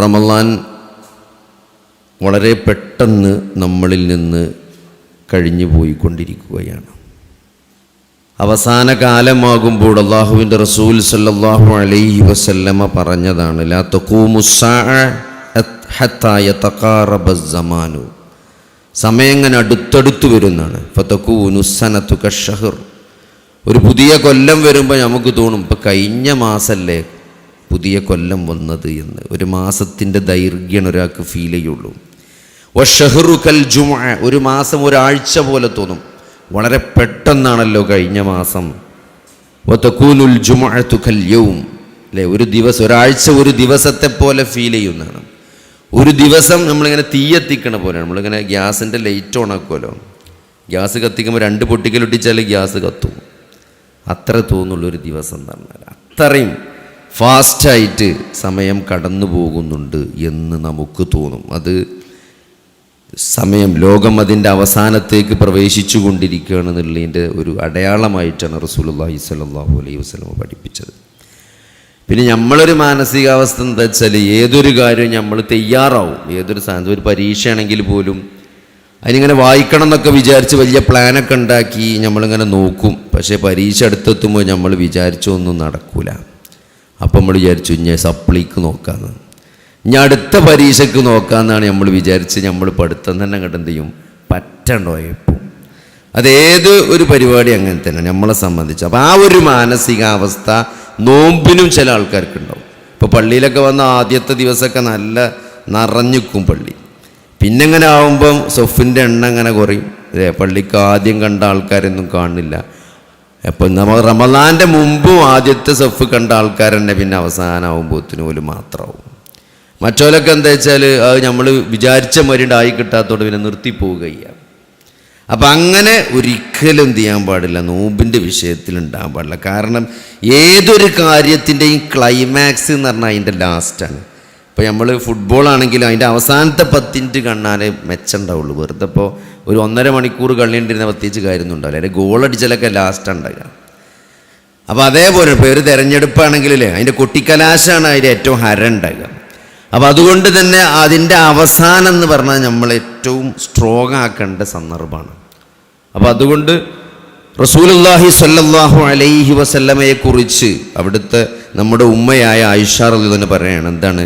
റമളാൻ വളരെ പെട്ടെന്ന് നമ്മളിൽ നിന്ന് കഴിഞ്ഞു പോയിക്കൊണ്ടിരിക്കുകയാണ്. അവസാന കാലമാകുമ്പോൾ അല്ലാഹുവിൻ്റെ റസൂൽ സല്ലല്ലാഹു അലൈഹി വസല്ലമ പറഞ്ഞതാണ്, ലാ തഖൂമുസ്സാഅ ഹത്താ യതഖാറബസ് സമാനു. സമയം ഇങ്ങനെ അടുത്തടുത്ത് വരുന്നതാണ്. ഫതകൂനു സനതു കശ്ശഹർ. ഒരു പുതിയ കൊല്ലം വരുമ്പോൾ നമുക്ക് തോന്നും ഇപ്പം കഴിഞ്ഞ മാസമല്ലേ പുതിയ കൊല്ലം വന്നത് എന്ന്. ഒരു മാസത്തിൻ്റെ ദൈർഘ്യം ഒരാൾക്ക് ഫീൽ ചെയ്യുള്ളൂ. വശഹ്റു കൽ ജുമുഅ. ഒരു മാസം ഒരാഴ്ച പോലെ തോന്നും. വളരെ പെട്ടെന്നാണല്ലോ കഴിഞ്ഞ മാസം. വതകൂനുൽ ജുമുഅതു കൽ യൗം. അല്ലേ, ഒരു ദിവസം, ഒരാഴ്ച ഒരു ദിവസത്തെ പോലെ ഫീൽ ചെയ്യുന്നതാണ്. ഒരു ദിവസം നമ്മളിങ്ങനെ തീയെത്തിക്കണ പോലെയാണ്. നമ്മളിങ്ങനെ ഗ്യാസിൻ്റെ ലൈറ്റ് ഓണാക്കുമല്ലോ, ഗ്യാസ് കത്തിക്കുമ്പോൾ 2 പൊട്ടിക്കലൊട്ടിച്ചാൽ ഗ്യാസ് കത്തും. അത്ര തോന്നുള്ളൊരു ദിവസം എന്ന് പറഞ്ഞാൽ അത്രയും ഫാസ്റ്റായിട്ട് സമയം കടന്നു പോകുന്നുണ്ട് എന്ന് നമുക്ക് തോന്നും. അത് സമയം, ലോകം അതിൻ്റെ അവസാനത്തേക്ക് പ്രവേശിച്ചു കൊണ്ടിരിക്കുകയാണെന്നുള്ളതിൻ്റെ ഒരു അടയാളമായിട്ടാണ് റസൂലുള്ളാഹി സ്വല്ലല്ലാഹു അലൈഹി വസല്ലം പഠിപ്പിച്ചത്. പിന്നെ നമ്മളൊരു മാനസികാവസ്ഥ എന്താ വെച്ചാൽ ഏതൊരു കാര്യവും നമ്മൾ തയ്യാറാവും. ഏതൊരു സാധനം, ഒരു പരീക്ഷയാണെങ്കിൽ പോലും അതിനിങ്ങനെ വായിക്കണം എന്നൊക്കെ വിചാരിച്ച് വലിയ പ്ലാനൊക്കെ ഉണ്ടാക്കി നമ്മളിങ്ങനെ നോക്കും. പക്ഷേ പരീക്ഷ അടുത്തെത്തുമ്പോൾ നമ്മൾ വിചാരിച്ചൊന്നും നടക്കൂല. അപ്പം നമ്മൾ വിചാരിച്ചു ഇനി സപ്ലിക്ക് നോക്കാമെന്ന്, ഇനി അടുത്ത പരീക്ഷയ്ക്ക് നോക്കാമെന്നാണ് നമ്മൾ വിചാരിച്ച് നമ്മൾ പഠിത്തം തന്നെ അങ്ങോട്ട് എന്ത് ചെയ്യും, പറ്റണ്ടോ എപ്പോൾ. അതേത് ഒരു പരിപാടി അങ്ങനെ തന്നെ നമ്മളെ സംബന്ധിച്ച്. അപ്പോൾ ആ ഒരു മാനസികാവസ്ഥ നോമ്പിനും ചില ആൾക്കാർക്കുണ്ടാവും. ഇപ്പോൾ പള്ളിയിലൊക്കെ വന്ന ആദ്യത്തെ ദിവസമൊക്കെ നല്ല നിറഞ്ഞിക്കും പള്ളി. പിന്നെ ഇങ്ങനെ ആകുമ്പം സൊഫിൻ്റെ എണ്ണം ഇങ്ങനെ കുറയും. പള്ളിക്ക് ആദ്യം കണ്ട ആൾക്കാരൊന്നും കാണില്ല. അപ്പം നമ്മൾ റമളാൻ്റെ മുമ്പും ആദ്യത്തെ സൊഫ് കണ്ട ആൾക്കാർ തന്നെ പിന്നെ അവസാനമാകുമ്പോഴത്തിന് പോലും മാത്രമാവും. മറ്റോലൊക്കെ എന്താ വെച്ചാൽ അത് നമ്മൾ വിചാരിച്ച മരുണ്ട് ആയി കിട്ടാത്തതുകൊണ്ട് പിന്നെ നിർത്തിപ്പോവുകയാണ്. അപ്പം അങ്ങനെ ഒരിക്കലും എന്ത് ചെയ്യാൻ പാടില്ല, നോമ്പിൻ്റെ വിഷയത്തിൽ ഉണ്ടാകാൻ പാടില്ല. കാരണം ഏതൊരു കാര്യത്തിൻ്റെയും ക്ലൈമാക്സ് എന്ന് പറഞ്ഞാൽ അതിൻ്റെ ലാസ്റ്റാണ്. ഇപ്പോൾ നമ്മൾ ഫുട്ബോളാണെങ്കിലും അതിൻ്റെ അവസാനത്തെ 10 മിനിറ്റ് കാണാനേ മെച്ചമുണ്ടാവുള്ളൂ. വെറുതെ ഇപ്പോൾ ഒരു 1.5 മണിക്കൂർ കളിയേണ്ടിരുന്ന പ്രത്യേകിച്ച് കാര്യമൊന്നും ഉണ്ടാവില്ല. അല്ലെങ്കിൽ ഗോളടിച്ചാലൊക്കെ ലാസ്റ്റ് ഉണ്ടാകുക. അപ്പോൾ അതേപോലെ ഇപ്പോൾ ഒരു തിരഞ്ഞെടുപ്പാണെങ്കിലേ അതിൻ്റെ കൊട്ടിക്കലാശമാണ് അതിൻ്റെ ഏറ്റവും ഹരം ഉണ്ടാകുക. അപ്പോൾ അതുകൊണ്ട് തന്നെ അതിൻ്റെ അവസാനം എന്ന് പറഞ്ഞാൽ നമ്മൾ ഏറ്റവും സ്ട്രോങ് ആക്കേണ്ട സന്ദർഭമാണ്. അപ്പോൾ അതുകൊണ്ട് റസൂലുള്ളാഹി സ്വല്ലല്ലാഹു അലൈഹി വസല്ലമയെ കുറിച്ച് അവിടുത്തെ നമ്മുടെ ഉമ്മയായ ആയിഷ റളിയല്ലാഹു അൻഹ പറയാണ്, എന്താണ്,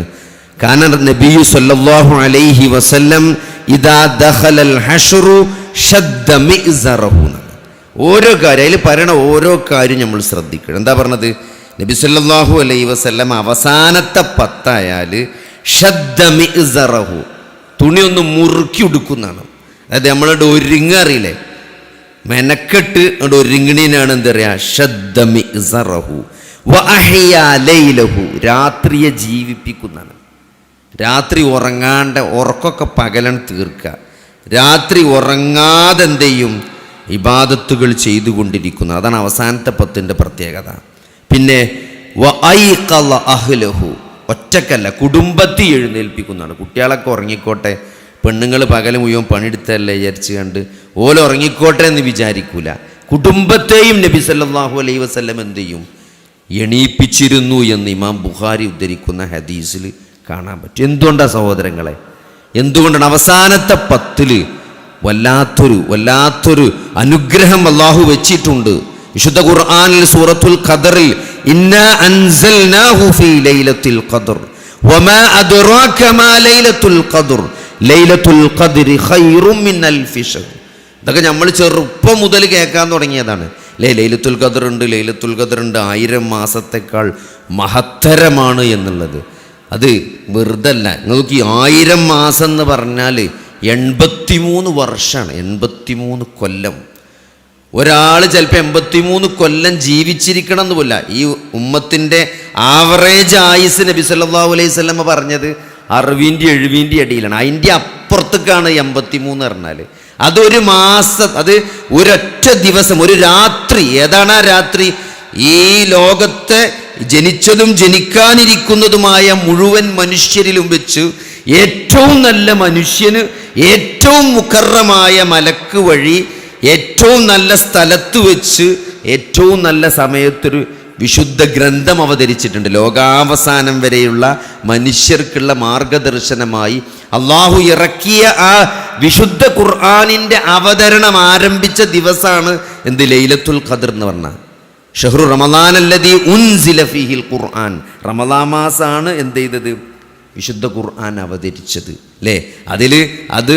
കാന നബിയു സ്വല്ലല്ലാഹു അലൈഹി വസല്ലം ഇദാ ദഖലൽ ഹശ്റു ശദ്ദ മിഅ്സറഹു. ഓരോ കാര്യം അതിൽ പറയണ ഓരോ കാര്യം നമ്മൾ ശ്രദ്ധിക്കണം. എന്താ പറഞ്ഞത്, നബി സല്ലല്ലാഹു അലൈഹി വസല്ലം അവസാനത്തെ 10 ആയാൽ ഷദ്ദ മിഅ്സറഹു, തുണി ഒന്ന് മുറുക്കി ഉടുക്കുന്നതാണ്. അതായത് നമ്മളുടെ ഒരുങ്ങ അറിയില്ലേ, മെനക്കെട്ട് അവിടെ ഒരുങ്ങിനാണ് എന്താ പറയുക, ഷദ്ദ മിഅ്സറഹു വ അഹ്യാ ലൈലഹു, രാത്രിയെ ജീവിപ്പിക്കുന്നതാണ്. രാത്രി ഉറങ്ങാണ്ട് ഉറക്കൊക്കെ പകലൻ തീർക്കുക, രാത്രി ഉറങ്ങാതെ എന്ത് ചെയ്യും, ഇബാദത്തുകൾ ചെയ്തുകൊണ്ടിരിക്കുന്നു. അതാണ് അവസാനത്തെ 10ൻ്റെ പ്രത്യേകത. പിന്നെ വ ഐഖള അഹ്ലഹു, ഒറ്റക്കല്ല കുടുംബത്തെ എഴുന്നേൽപ്പിക്കുന്നതാണ്. കുട്ടികളൊക്കെ ഉറങ്ങിക്കോട്ടെ, പെണ്ണുങ്ങൾ പകൽ മുഴുവൻ പണിയെടുത്തല്ലേ വിചാരിച്ച് കണ്ട് ഓല ഉറങ്ങിക്കോട്ടെ എന്ന് വിചാരിക്കൂല. കുടുംബത്തെയും നബി സല്ലല്ലാഹു അലൈഹി വസല്ലം എന്ത് ചെയ്യും, എണീപ്പിച്ചിരുന്നു എന്ന് ഇമാം ബുഖാരി ഉദ്ധരിക്കുന്ന ഹദീസിൽ കാണാൻ പറ്റും. എന്തുകൊണ്ടാണ് സഹോദരങ്ങളെ, എന്തുകൊണ്ടാണ് അവസാനത്തെ 10 വല്ലാത്തൊരു അനുഗ്രഹം അല്ലാഹു വെച്ചിട്ടുണ്ട്. വിശുദ്ധ ഖുർആനിൽ സൂറത്തുൽ ഖദറിൽ ഇന്നാ അൻസൽനാഹു ഫീ ലൈലത്തുൽ ഖദർ വമാ അദ്റാക മാ ലൈലത്തുൽ ഖദർ ലൈലത്തുൽ ഖദ്രി ഖൈറും മിൻ അൽഫി ശഹർ. ഇതൊക്കെ നമ്മൾ ചെറുപ്പം മുതൽ കേൾക്കാൻ തുടങ്ങിയതാണ്. ലൈലത്തുൽ ഖദർ ഉണ്ട്, ലൈലത്തുൽ ഖദർ ഉണ്ട്, 1000 മാസത്തേക്കാൾ മഹത്തരമാണ് എന്നുള്ളത്. അത് വെറുതെ അല്ല. നോക്കി, 1000 മാസം എന്ന് പറഞ്ഞാൽ 83 വർഷമാണ്, 83 കൊല്ലം. ഒരാൾ ചിലപ്പോൾ 83 കൊല്ലം ജീവിച്ചിരിക്കണം എന്ന് പോല. ഈ ഉമ്മത്തിൻ്റെ ആവറേജ് ആയുസ് നബി സല്ലല്ലാഹു അലൈഹി വസല്ലം പറഞ്ഞത് 60-70 അടിയിലാണ്. അതിൻ്റെ അപ്പുറത്തേക്കാണ് 83 പറഞ്ഞാൽ. അതൊരു മാസം, അത് ഒരൊറ്റ ദിവസം, ഒരു രാത്രി. ഏതാണ് ആ രാത്രി? ഈ ലോകത്തെ ജനിച്ചതും ജനിക്കാനിരിക്കുന്നതുമായ മുഴുവൻ മനുഷ്യരിലും വെച്ച് ഏറ്റവും നല്ല മനുഷ്യന് ഏറ്റവും മുഖറമായ മലക്ക് വഴി ഏറ്റവും നല്ല സ്ഥലത്ത് വെച്ച് ഏറ്റവും നല്ല സമയത്തൊരു വിശുദ്ധ ഗ്രന്ഥം അവതരിച്ചിട്ടുണ്ട്. ലോകാവസാനം വരെയുള്ള മനുഷ്യർക്കുള്ള മാർഗദർശനമായി അള്ളാഹു ഇറക്കിയ ആ വിശുദ്ധ ഖുർആനിൻ്റെ അവതരണം ആരംഭിച്ച ദിവസമാണ് എന്ത്? ലൈലത്തുൽ ഖദ്ർ എന്ന് പറഞ്ഞാൽ ഷഹ്റു റമളാൻ അല്ലദീ ഉൻസില ഫീഹിൽ ഖുർആൻ. റമളാൻ മാസമാണ് എന്ത് ചെയ്തത്? വിശുദ്ധ ഖുർആൻ അവതരിച്ചത് അല്ലേ? അത്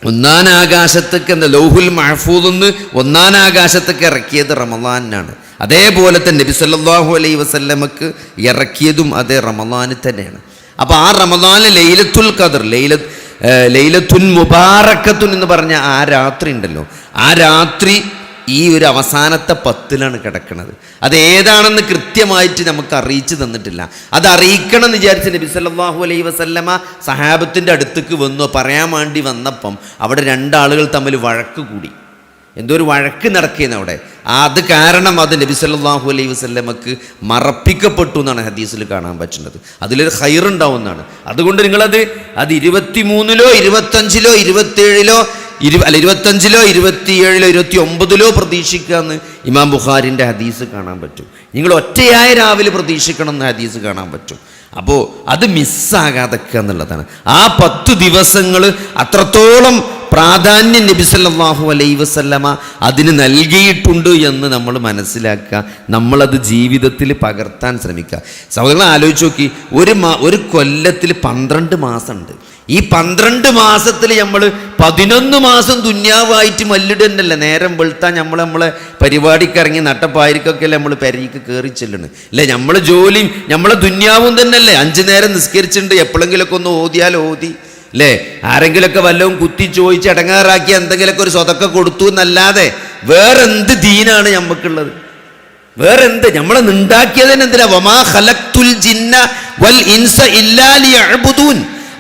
ഒന്നാനാകാശത്തേക്ക് എന്താ ലൗഹുൽ മഹ്ഫൂദിന്ന് ഒന്നാനാകാശത്തേക്ക് ഇറക്കിയത് റമളാനാണ്. അതേപോലെ തന്നെ നബി സല്ലല്ലാഹു അലൈഹി വസല്ലമക്ക് ഇറക്കിയതും അതേ റമളാനിൽ തന്നെയാണ്. അപ്പോൾ ആ റമളാനിൽ ലൈലത്തുൽ ഖദ്ർ, ലൈലത്തുൻ മുബാറക്കത്തുൻ എന്ന് പറഞ്ഞ ആ രാത്രി ഉണ്ടല്ലോ, ആ രാത്രി ഈ ഒരു അവസാനത്തെ 10 കിടക്കുന്നത്. അത് ഏതാണെന്ന് കൃത്യമായിട്ട് നമുക്ക് അറിയിച്ചു തന്നിട്ടില്ല. അത് അറിയിക്കണം എന്ന് വിചാരിച്ച് നബി സല്ലല്ലാഹു അലൈഹി വസല്ലമ സഹാബത്തിൻ്റെ അടുത്തേക്ക് വന്നു. പറയാൻ വേണ്ടി വന്നപ്പം അവിടെ 2 ആളുകൾ തമ്മിൽ വഴക്ക് കൂടി. എന്തോ ഒരു വഴക്ക് നടക്കുകയെന്ന് അവിടെ. അത് കാരണം അത് നബി സല്ലല്ലാഹു അലൈഹി വസല്ലമക്ക് മറപ്പിക്കപ്പെട്ടു എന്നാണ് ഹദീസിൽ കാണാൻ പറ്റുന്നത്. അതിലൊരു ഖൈറുണ്ടാവുന്നതാണ്. അതുകൊണ്ട് നിങ്ങളത് 23-ലോ 25-ലോ 27-ലോ 25-ലോ 27-ലോ 29-ലോ പ്രതീക്ഷിക്കുക എന്ന് ഇമാം ബുഖാരിൻ്റെ ഹദീസ് കാണാൻ പറ്റും. നിങ്ങൾ ഒറ്റയായ രാവിലെ പ്രതീക്ഷിക്കണം എന്ന് ഹദീസ് കാണാൻ പറ്റും. അപ്പോൾ അത് മിസ്സാകാതെക്കുക എന്നുള്ളതാണ്. ആ 10 ദിവസങ്ങൾ അത്രത്തോളം പ്രാധാന്യം നബി സല്ലല്ലാഹു അലൈഹി വസല്ലമ അതിന് നൽകിയിട്ടുണ്ട് എന്ന് നമ്മൾ മനസ്സിലാക്കുക. നമ്മളത് ജീവിതത്തിൽ പകർത്താൻ ശ്രമിക്കുക. സഹോദരങ്ങൾ ആലോചിച്ച് നോക്കി, ഒരു കൊല്ലത്തിൽ 12 മാസമുണ്ട്. ഈ 12 മാസത്തിൽ നമ്മൾ 11 മാസം ദുന്യാവായിട്ട് മല്ലിടന്നല്ലേ. നേരം വെളുത്താൽ നമ്മളെ പരിപാടിക്ക് ഇറങ്ങി നട്ടപ്പായിരിക്കൊക്കെ അല്ലേ നമ്മൾ പെരയ്ക്ക് കയറി ചെല്ലണം അല്ലേ. നമ്മളെ ജോലിയും നമ്മളെ ദുന്യാവും തന്നെയല്ലേ. 5 നേരം നിസ്കരിച്ചിട്ടുണ്ട്, എപ്പോഴെങ്കിലൊക്കെ ഒന്ന് ഓതിയാൽ ഓതി അല്ലേ. ആരെങ്കിലൊക്കെ വല്ലതും കുത്തി ചോദിച്ച് അടങ്ങാറാക്കി എന്തെങ്കിലുമൊക്കെ ഒരു സ്വതക്ക കൊടുത്തു എന്നല്ലാതെ വേറെന്ത് ദീനാണ് നമുക്കുള്ളത്? വേറെന്ത്? നമ്മളെ ഉണ്ടാക്കിയതിന് എന്തിനാ? വമാ ഖലഖ്തുൽ ജിന്ന വൽ ഇൻസ ഇല്ലാ ലിയഅ്ബുദൂൻ.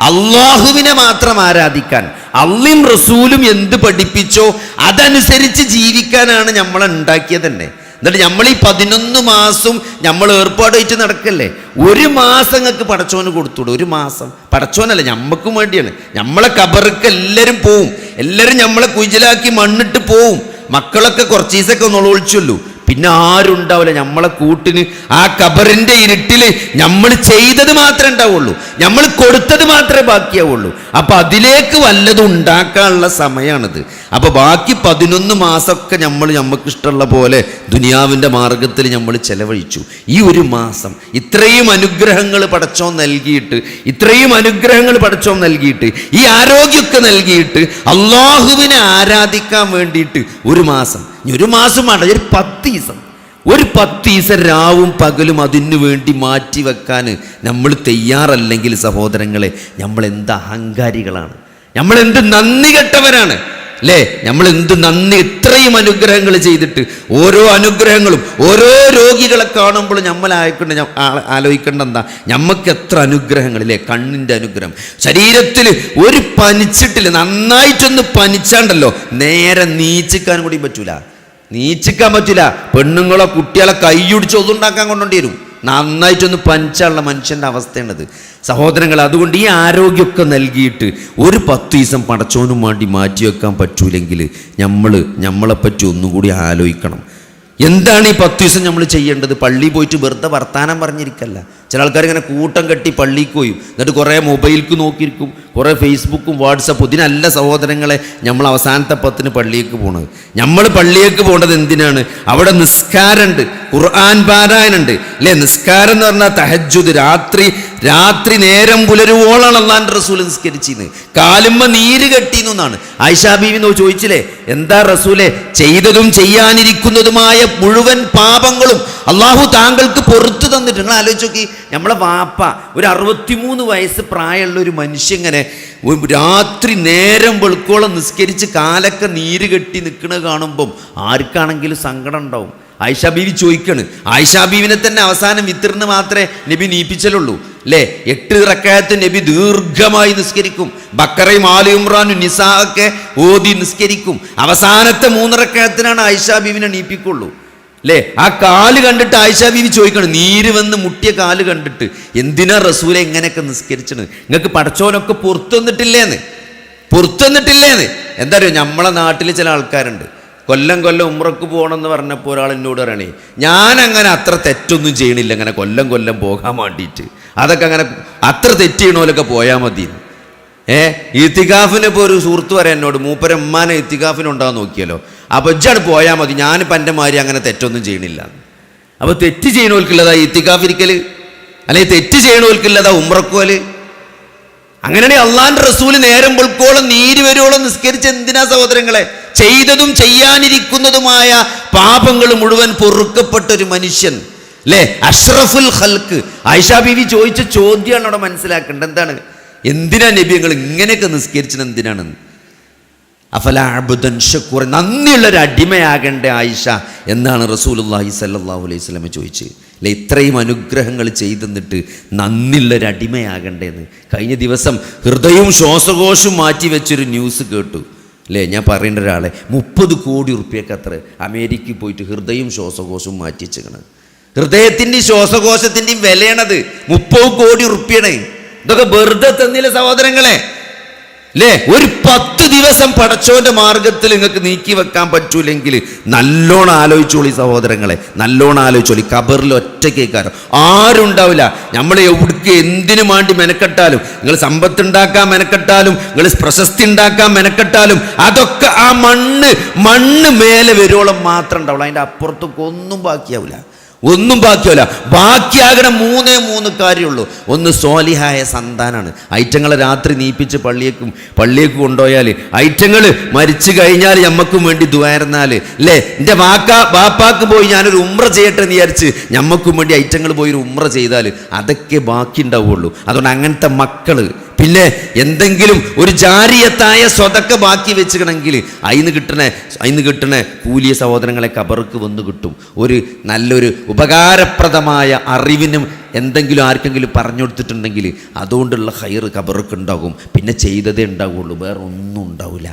അള്ളാഹുവിനെ മാത്രം ആരാധിക്കാൻ, അള്ളയും റസൂലും എന്ത് പഠിപ്പിച്ചോ അതനുസരിച്ച് ജീവിക്കാനാണ് നമ്മളെ ഉണ്ടാക്കിയത് തന്നെ. എന്നിട്ട് നമ്മൾ ഈ 11 മാസം നമ്മൾ ഏർപ്പാടായിട്ട് നടക്കല്ലേ. 1 മാസം നിങ്ങൾക്ക് പടച്ചോന് കൊടുത്തൂടെ? 1 മാസം പടച്ചോനല്ല, ഞമ്മക്കും വേണ്ടിയാണ്. നമ്മളെ കബർക്ക് എല്ലാവരും പോവും, എല്ലാവരും നമ്മളെ കുജിലാക്കി മണ്ണിട്ട് പോവും. മക്കളൊക്കെ കുറച്ച് ദിവസമൊക്കെ ഒന്ന് ഒളിച്ചുള്ളൂ, പിന്നെ ആരുണ്ടാവില്ല നമ്മളെ കൂട്ടിന്. ആ കബറിൻ്റെ ഇരുട്ടിൽ നമ്മൾ ചെയ്തത് മാത്രമേ ഉണ്ടാവുള്ളൂ, നമ്മൾ കൊടുത്തത് മാത്രമേ ബാക്കിയാവുള്ളൂ. അപ്പം അതിലേക്ക് വല്ലതും ഉണ്ടാക്കാനുള്ള സമയമാണിത്. അപ്പോൾ ബാക്കി 11 മാസമൊക്കെ നമുക്ക് ഇഷ്ടമുള്ള പോലെ ദുനിയാവിൻ്റെ മാർഗത്തിൽ നമ്മൾ ചെലവഴിച്ചു. ഈ 1 മാസം ഇത്രയും അനുഗ്രഹങ്ങൾ പടച്ചോൻ നൽകിയിട്ട്, ഈ ആരോഗ്യമൊക്കെ നൽകിയിട്ട് അള്ളാഹുവിനെ ആരാധിക്കാൻ വേണ്ടിയിട്ട് 1 മാസം, 1 മാസം വേണ്ട, ഒരു 10 ദിവസം, ഒരു 10 ദിവസം രാവും പകലും അതിനു വേണ്ടി മാറ്റി വെക്കാൻ നമ്മൾ തയ്യാറല്ലെങ്കിൽ സഹോദരങ്ങളെ, നമ്മൾ എന്ത് അഹങ്കാരികളാണ്, നമ്മൾ എന്ത് നന്ദി കെട്ടവരാണ് അല്ലേ. നമ്മൾ എന്ത് നന്ദി, ഇത്രയും അനുഗ്രഹങ്ങൾ ചെയ്തിട്ട് ഓരോ അനുഗ്രഹങ്ങളും ഓരോ രോഗികളെ കാണുമ്പോൾ നമ്മൾ ആലോചിക്കേണ്ട എന്താ, നമുക്ക് എത്ര അനുഗ്രഹങ്ങളില്ലേ. കണ്ണിൻ്റെ അനുഗ്രഹം, ശരീരത്തിൽ ഒരു പനിച്ചിട്ടില്ല, നന്നായിട്ടൊന്ന് പനിച്ചാണ്ടല്ലോ നേരെ നീച്ചിക്കാൻ കൂടി പറ്റൂല, പെണ്ണുങ്ങളോ കുട്ടികളെ കൈയൊടിച്ച് ഒതുണ്ടാക്കാൻ കൊണ്ടുകൊണ്ടി വരും. നന്നായിട്ടൊന്ന് പനിച്ചുള്ള മനുഷ്യൻ്റെ അവസ്ഥയാണത് സഹോദരങ്ങൾ. അതുകൊണ്ട് ഈ ആരോഗ്യമൊക്കെ നൽകിയിട്ട് ഒരു 10 ദിവസം പടച്ചോനും വേണ്ടി മാറ്റി വെക്കാൻ പറ്റൂലെങ്കിൽ നമ്മളെപ്പറ്റി ഒന്നും കൂടി ആലോചിക്കണം. എന്താണ് ഈ 10 ദിവസം നമ്മൾ ചെയ്യേണ്ടത്? പള്ളിയിൽ പോയിട്ട് വെറുതെ വർത്താനം പറഞ്ഞിരിക്കല്ല. ചില ആൾക്കാർ ഇങ്ങനെ കൂട്ടം കെട്ടി പള്ളിക്ക് പോയും, എന്നിട്ട് കുറേ മൊബൈലിക്ക് നോക്കിയിരിക്കും, കുറേ ഫേസ്ബുക്കും വാട്സപ്പും. ഇതിനല്ല സഹോദരങ്ങളെ നമ്മൾ അവസാനത്തെ 10-ന് പള്ളിയേക്ക് പോണത്. നമ്മൾ പള്ളിയേക്ക് പോകേണ്ടത് എന്തിനാണ്? അവിടെ നിസ്കാരമുണ്ട്, ഖുർആൻ പാരായണുണ്ട് അല്ലേ. നിസ്കാരം എന്ന് പറഞ്ഞാൽ തഹജ്ജുദ്, രാത്രി നേരം പുലരുവോളാണ് അള്ളാന്റെ റസൂൽ നിസ്കരിച്ചിരുന്നു. കാലുമ്മ നീര് കെട്ടിന്നു എന്നാണ് ആയിഷാ ബീവി ചോദിച്ചില്ലേ, എന്താ റസൂലെ ചെയ്തതും ചെയ്യാനിരിക്കുന്നതുമായ മുഴുവൻ പാപങ്ങളും അള്ളാഹു താങ്കൾക്ക് പുറത്തു തന്നിട്ട്. നിങ്ങൾ ആലോചിച്ച് നോക്കി, നമ്മളെ വാപ്പ ഒരു 63 വയസ്സ് പ്രായമുള്ള ഒരു മനുഷ്യങ്ങനെ രാത്രി നേരം വെളുക്കോളം നിസ്കരിച്ച് കാലൊക്കെ നീര് കെട്ടി നിൽക്കുന്നത് കാണുമ്പം ആർക്കാണെങ്കിലും സങ്കടം ഉണ്ടാവും. ആയിഷാ ബീവി ചോദിക്കാണ്. ആയിഷാ ബീവിനെ തന്നെ അവസാനം വിത്തിറിന് മാത്രമേ നബി നീപ്പിച്ചലുള്ളൂ അല്ലേ. 8 റക്അത്ത് നബി ദീർഘമായി നിസ്കരിക്കും. ബക്കറയും ആലി ഇമ്രാനും നിസാ ഒക്കെ ഓതി നിസ്കരിക്കും. അവസാനത്തെ 3 റക്അത്തിനാണ് ആയിഷാ ബീവിനെ നീപ്പിക്കുള്ളൂ അല്ലേ. ആ കാല് കണ്ടിട്ട് ആയിഷാ ബീവി ചോദിക്കണം, നീര് വന്ന് മുട്ടിയ കാല് കണ്ടിട്ട്, എന്തിനാ റസൂലെ ഇങ്ങനെയൊക്കെ നിസ്കരിച്ചത്? നിങ്ങൾക്ക് പടച്ചോനൊക്കെ പുറത്തു വന്നിട്ടില്ലേന്ന്. എന്താ അറിയോ, നമ്മളെ നാട്ടിൽ ചില ആൾക്കാരുണ്ട്, കൊല്ലം കൊല്ലം ഉംറക്ക് പോകണമെന്ന് പറഞ്ഞപ്പോൾ ഒരാൾ എന്നോട് പറയണേ, ഞാനങ്ങനെ അത്ര തെറ്റൊന്നും ചെയ്യണില്ല, അങ്ങനെ കൊല്ലം കൊല്ലം പോകാൻ വേണ്ടിയിട്ട്. അതൊക്കെ അങ്ങനെ അത്ര തെറ്റ് ചെയ്യണോലൊക്കെ പോയാൽ മതി. ഇത്തികാഫിന് ഇപ്പോൾ ഒരു സുഹൃത്ത് പറയാൻ എന്നോട്, മൂപ്പരമ്മാനെ ഇത്തികാഫിനുണ്ടാകാൻ നോക്കിയല്ലോ, അപ്പോൾ ഇജ്ജാണ് പോയാൽ മതി, ഞാനിപ്പോൾ എൻ്റെ മാതിരി അങ്ങനെ തെറ്റൊന്നും ചെയ്യണില്ല. അപ്പോൾ തെറ്റ് ചെയ്യണോൽക്കുള്ളതാ ഇത്തികാഫിരിക്കൽ, അല്ലെങ്കിൽ തെറ്റ് ചെയ്യണോൽക്കുള്ളതാ ഉംറക്കോല്. അങ്ങനെയാണെങ്കിൽ അള്ളാന്റെ റസൂല് നേരം പൊൾക്കോളം നീര് വരുവോളം നിസ്കരിച്ച് എന്തിനാ സഹോദരങ്ങളെ? ചെയ്തതും ചെയ്യാനിരിക്കുന്നതുമായ പാപങ്ങൾ മുഴുവൻ പൊറുക്കപ്പെട്ടൊരു മനുഷ്യൻ അല്ലേ, അഷ്റഫുൽ ഖൽക്ക്. ആയിഷ ബീവി ചോദിച്ച ചോദ്യമാണ് അവിടെ മനസ്സിലാക്കേണ്ടത്. എന്താണ്? എന്തിനാ നബി നിങ്ങൾ ഇങ്ങനെയൊക്കെ നിസ്കരിച്ചത് എന്തിനാണെന്ന്? അഫല അബ്ദൻ ഷക്കൂർ, നന്ദിയുള്ളൊരു അടിമയാകേണ്ട ആയിഷ എന്നാണ് റസൂലുള്ളാഹി സ്വല്ലല്ലാഹു അലൈഹി വസല്ലം ചോദിച്ചത്. അല്ലെ, ഇത്രയും അനുഗ്രഹങ്ങൾ ചെയ്തെന്നിട്ട് നന്ദിയുള്ളൊരു അടിമയാകണ്ടേന്ന്. കഴിഞ്ഞ ദിവസം ഹൃദയവും ശ്വാസകോശവും മാറ്റി വെച്ചൊരു ന്യൂസ് കേട്ടു അല്ലേ. ഞാൻ പറയേണ്ട ഒരാളെ 30 കോടി ഉറുപ്പ്യക്ക് അത്ര അമേരിക്കയിൽ പോയിട്ട് ഹൃദയവും ശ്വാസകോശവും മാറ്റി വെച്ചേക്കണം. ഹൃദയത്തിൻ്റെയും ശ്വാസകോശത്തിൻ്റെയും വിലയാണത് 30 കോടി ഉറുപ്പ്യാണ്. ഇതൊക്കെ വെറുതെ തന്നില്ല സഹോദരങ്ങളെ അല്ലേ. ഒരു 10 ദിവസം പടച്ചോന്റെ മാർഗത്തിൽ നിങ്ങൾക്ക് നീക്കി വെക്കാൻ പറ്റൂലെങ്കിൽ നല്ലോണം ആലോചിച്ചോളി സഹോദരങ്ങളെ, നല്ലോണം ആലോചിച്ചോളി. ഖബറിൽ ഒറ്റക്കേക്കാരം ആരും ഉണ്ടാവില്ല. നമ്മൾ എവിടേക്ക് എന്തിനു വേണ്ടി മെനക്കെട്ടാലും, നിങ്ങൾ സമ്പത്ത് ഉണ്ടാക്കാൻ മെനക്കെട്ടാലും, നിങ്ങൾ പ്രശസ്തി ഉണ്ടാക്കാൻ മെനക്കെട്ടാലും, അതൊക്കെ ആ മണ്ണ് മേലെ വരുവോളം മാത്രം ഉണ്ടാവുള്ളൂ. അതിൻ്റെ അപ്പുറത്തൊക്കെ ഒന്നും ബാക്കിയാവില്ല, ഒന്നും ബാക്കിയല്ല. ബാക്കിയാകണം 3 കാര്യമുള്ളൂ. ഒന്ന് സ്വാലിഹായ സന്താനാണ്. ഐറ്റങ്ങളെ രാത്രി നീപ്പിച്ച് പള്ളിയേക്ക് കൊണ്ടുപോയാൽ, ഐറ്റങ്ങൾ മരിച്ചു കഴിഞ്ഞാൽ ഞമ്മക്കും വേണ്ടി ദുആയിരുന്നാൽ അല്ലേ, എൻ്റെ ബാപ്പാക്ക് പോയി ഞാനൊരു ഉംറ ചെയ്യട്ടെ എന്ന് വിചാരിച്ച് ഞമ്മക്കും വേണ്ടി ഐറ്റങ്ങൾ പോയി ഒരു ഉംറ ചെയ്താൽ അതൊക്കെ ബാക്കി ഉണ്ടാവുള്ളൂ. അതുകൊണ്ട് അങ്ങനത്തെ മക്കൾ, പിന്നെ എന്തെങ്കിലും ഒരു ജാരിയത്തായ സ്വതക്ക ബാക്കി വെച്ചുകണമെങ്കിൽ അതിന് കിട്ടണ കൂലിയ സഹോദരങ്ങളെ ഖബർക്ക് വന്ന് കിട്ടും. ഒരു നല്ലൊരു ഉപകാരപ്രദമായ അറിവിനും എന്തെങ്കിലും ആർക്കെങ്കിലും പറഞ്ഞു കൊടുത്തിട്ടുണ്ടെങ്കിൽ അതുകൊണ്ടുള്ള ഖൈറ് ഖബർക്ക് ഉണ്ടാകും. പിന്നെ ചെയ്തതേ ഉണ്ടാവുള്ളൂ, വേറെ ഒന്നും ഉണ്ടാവില്ല.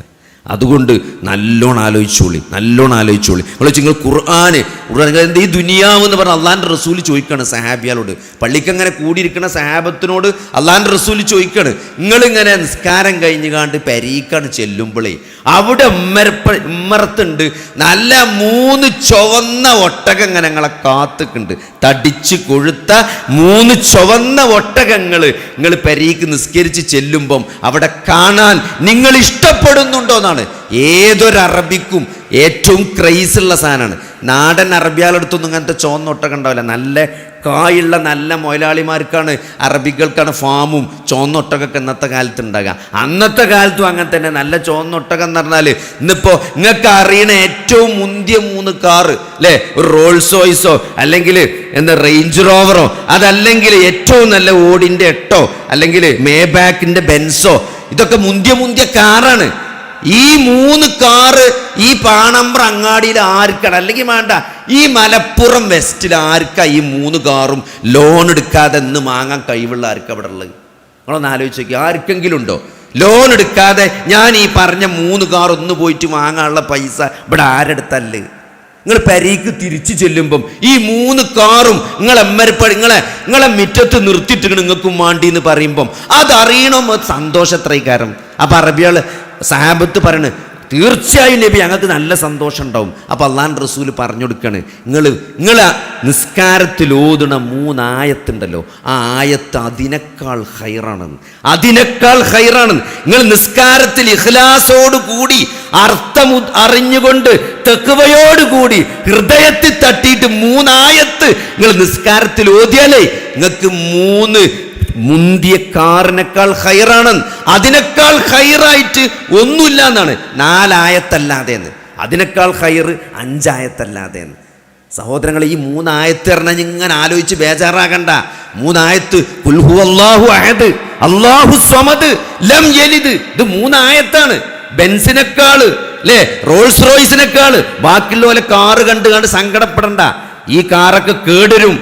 അതുകൊണ്ട് നല്ലോണം ആലോചിച്ചോളി. നിങ്ങൾ ഖുർആന് എന്ത് ഈ ദുനിയാവ് എന്ന് പറഞ്ഞാൽ അള്ളാൻ്റെ റസൂല് ചോദിക്കുകയാണ് സഹാബിയാലോട്. പള്ളിക്കങ്ങനെ കൂടിയിരിക്കുന്ന സഹാബത്തിനോട് അള്ളാൻ്റെ റസൂല് ചോദിക്കുകയാണ്, നിങ്ങളിങ്ങനെ നിസ്കാരം കഴിഞ്ഞുകാണ്ട് പെരീക്കാണ് ചെല്ലുമ്പോഴേ അവിടെ ഉമ്മറത്തുണ്ട് നല്ല 3 ചുവന്ന ഒട്ടകം ഇങ്ങനെ ഞങ്ങളെ കാത്തുക്കുണ്ട്. തടിച്ച് കൊഴുത്ത 3 ചുവന്ന ഒട്ടകങ്ങൾ നിങ്ങൾ പെരീക്ക് നിസ്കരിച്ച് ചെല്ലുമ്പം അവിടെ കാണാൻ നിങ്ങൾ ഇഷ്ടപ്പെടുന്നുണ്ടോന്നാണ്. ഏതൊരറബിക്കും ഏറ്റവും ക്രൈസുള്ള സാധനമാണ്. നാടൻ അറബിയാളെടുത്തൊന്നും ഇങ്ങനത്തെ ചുവന്നൊട്ടകം ഉണ്ടാവില്ല. നല്ല കായുള്ള നല്ല മുതലാളിമാർക്കാണ്, അറബികൾക്കാണ് ഫാമും ചുവന്നൊട്ടകൊക്കെ ഇന്നത്തെ കാലത്ത് ഉണ്ടാകുക. അന്നത്തെ കാലത്തും അങ്ങനെ തന്നെ നല്ല ചുവന്നൊട്ടകം എന്ന് പറഞ്ഞാൽ ഇന്നിപ്പോൾ നിങ്ങൾക്ക് അറിയണ ഏറ്റവും മുന്തിയ 3 കാറ് അല്ലേ, ഒരു റോൾസ് റോയ്സോ അല്ലെങ്കിൽ റേഞ്ച് റോവറോ, അതല്ലെങ്കിൽ ഏറ്റവും നല്ല ഓടിൻ്റെ 8ഓ അല്ലെങ്കിൽ മേബാക്കിൻ്റെ ബെൻസോ, ഇതൊക്കെ മുന്തിയ കാറാണ്. ഈ 3 കാറ് ഈ പാണമ്പ്ര അങ്ങാടിയിൽ ആർക്കാണ്, അല്ലെങ്കിൽ വേണ്ട ഈ മലപ്പുറം വെസ്റ്റിൽ ആർക്കാ ഈ 3 കാറും ലോൺ എടുക്കാതെ ഇന്ന് വാങ്ങാൻ കഴിവുള്ള ആർക്കാ ഇവിടെ ഉള്ളത്? നിങ്ങളൊന്ന് ആലോചിച്ച് നോക്കി, ആർക്കെങ്കിലും ഉണ്ടോ ലോൺ എടുക്കാതെ ഞാൻ ഈ പറഞ്ഞ 3 കാർ ഒന്ന് പോയിട്ട് വാങ്ങാനുള്ള പൈസ ഇവിടെ ആരെടുത്തല്ലേ? നിങ്ങൾ പെരീക്ക് തിരിച്ചു ചെല്ലുമ്പം ഈ 3 കാറും നിങ്ങളെ മുറ്റത്ത് നിർത്തിയിട്ട് നിങ്ങൾക്കും വേണ്ടി എന്ന് പറയുമ്പം അതറിയണോ സന്തോഷത്രൈകാരം. അപ്പം അറബിയാൾ സഹാബത്ത് പറയണ്, തീർച്ചയായും നബി ഞങ്ങൾക്ക് നല്ല സന്തോഷം ഉണ്ടാവും. അപ്പോൾ അള്ളാഹുവിൻ്റെ റസൂൽ പറഞ്ഞു കൊടുക്കുകയാണ്, നിങ്ങൾ നിസ്കാരത്തിൽ ഓതുന്ന 3 ആയത്തുണ്ടല്ലോ, ആ ആയത്ത് അതിനേക്കാൾ ഹൈറാണെന്ന്. നിങ്ങൾ നിസ്കാരത്തിൽ ഇഖ്ലാസോട് കൂടി അർത്ഥം അറിഞ്ഞുകൊണ്ട് തഖ്വയോടുകൂടി ഹൃദയത്തിൽ തട്ടിയിട്ട് 3 ആയത്ത് നിങ്ങൾ നിസ്കാരത്തിൽ ഓതിയാലേ നിങ്ങൾക്ക് 3 മുന്തിയ കാറിനേക്കാൾ ഹൈറാണ്. അതിനേക്കാൾ ഹൈറായിട്ട് ഒന്നുമില്ല എന്നാണ്. 4 ആയത്തല്ലാതെ എന്ന്, അതിനേക്കാൾ ഹൈറ് 5 ആയത്തല്ലാതെ എന്ന്. സഹോദരങ്ങളെ, ഈ 3 ആയത്ത് പറഞ്ഞാൽ ഇങ്ങനെ ആലോചിച്ച് ബേജാറാകണ്ട. 3 ആയത്ത് ഖുൽ ഹുവല്ലാഹു അഹദ് അല്ലാഹു സ്വമദ് ലം യലിദ്, ഇത് 3 ആയത്താണ്. ബെൻസിനേക്കാള് അല്ലേ, റോൾസ് റോയ്സിനേക്കാള് ബാക്കിയുള്ള പോലെ കാറ് കണ്ട് സങ്കടപ്പെടണ്ട. ഈ കാറൊക്കെ കേടുവരും.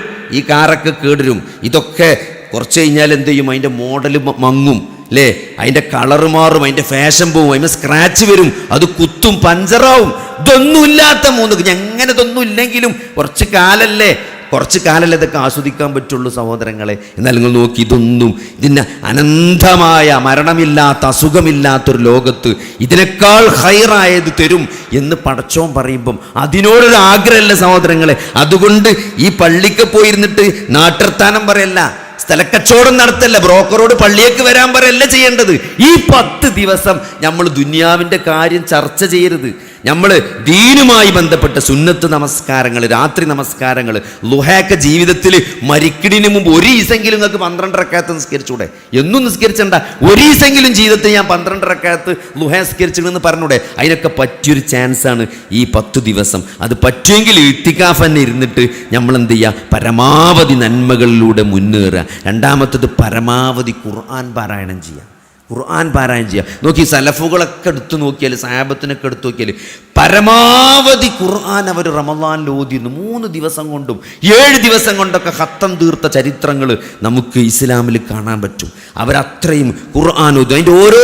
ഇതൊക്കെ കുറച്ച് കഴിഞ്ഞാൽ എന്ത് ചെയ്യും? അതിൻ്റെ മോഡൽ മങ്ങും അല്ലേ, അതിൻ്റെ കളറ് മാറും, അതിൻ്റെ ഫാഷൻ പോവും, അതിന് സ്ക്രാച്ച് വരും, അത് കുത്തും, പഞ്ചറാവും. ഇതൊന്നും ഇല്ലാത്ത 3 എങ്ങനെ ഇതൊന്നും ഇല്ലെങ്കിലും കുറച്ച് കാലല്ലേ കുറച്ച് കാലല്ലേ ഇതൊക്കെ ആസ്വദിക്കാൻ പറ്റുള്ളൂ സഹോദരങ്ങളെ. എന്നാൽ നിങ്ങൾ നോക്കി, ഇതൊന്നും ഇതിന് അനന്തമായ മരണമില്ലാത്ത അസുഖമില്ലാത്തൊരു ലോകത്ത് ഇതിനേക്കാൾ ഹൈറായത് തരും എന്ന് പടച്ചോൻ പറയുമ്പം അതിനോടൊരു ആഗ്രഹമല്ല സഹോദരങ്ങളെ. അതുകൊണ്ട് ഈ പള്ളിക്ക് പോയിരുന്നിട്ട് നാട്ടിർത്താനം പറയല്ല, സ്ഥലക്കച്ചവടം നടത്തല്ല, ബ്രോക്കറോട് പള്ളിയേക്ക് വരാൻ പറയല്ല ചെയ്യേണ്ടത്. ഈ 10 ദിവസം നമ്മൾ ദുനിയാവിൻ്റെ കാര്യം ചർച്ച ചെയ്യരുത്. നമ്മൾ ദീനുമായി ബന്ധപ്പെട്ട സുന്നത്ത് നമസ്കാരങ്ങൾ, രാത്രി നമസ്കാരങ്ങൾ, ലുഹയൊക്കെ ജീവിതത്തിൽ മരിക്കടിന് മുമ്പ് ഒരു ദിവസമെങ്കിലും നിങ്ങൾക്ക് 12 റക്അത്ത് നിസ്കരിച്ചൂടെ? എന്നും നിസ്കരിച്ചണ്ട, ഒരു ദിവസമെങ്കിലും ജീവിതത്തിൽ ഞാൻ 12 റക്അത്ത് ലുഹ നിസ്കരിച്ചിരുന്നെന്ന് പറഞ്ഞൂടെ? അതിനൊക്കെ പറ്റിയൊരു ചാൻസാണ് ഈ 10 ദിവസം. അത് പറ്റുമെങ്കിൽ ഇത്തിക്കാഫ് തന്നെ ഇരുന്നിട്ട് നമ്മൾ എന്ത് ചെയ്യുക? പരമാവധി നന്മകളിലൂടെ മുന്നേറുക. രണ്ടാമത്തത് പരമാവധി ഖുർആൻ പാരായണം ചെയ്യുക. ഖുർആൻ പാരായണം ചെയ്യുക. നോക്കി, സലഫുകളൊക്കെ എടുത്തു നോക്കിയാൽ, സഹാബത്തിനൊക്കെ എടുത്തു നോക്കിയാൽ പരമാവധി ഖുർആൻ അവർ റമളാനിൽ ഓതിയിരുന്നു. 3 ദിവസം കൊണ്ടും 7 ദിവസം കൊണ്ടൊക്കെ ഖത്തം തീർത്ത ചരിത്രങ്ങൾ നമുക്ക് ഇസ്ലാമിൽ കാണാൻ പറ്റും. അവരത്രയും ഖുർആൻ ഓതും. അതിൻ്റെ ഓരോ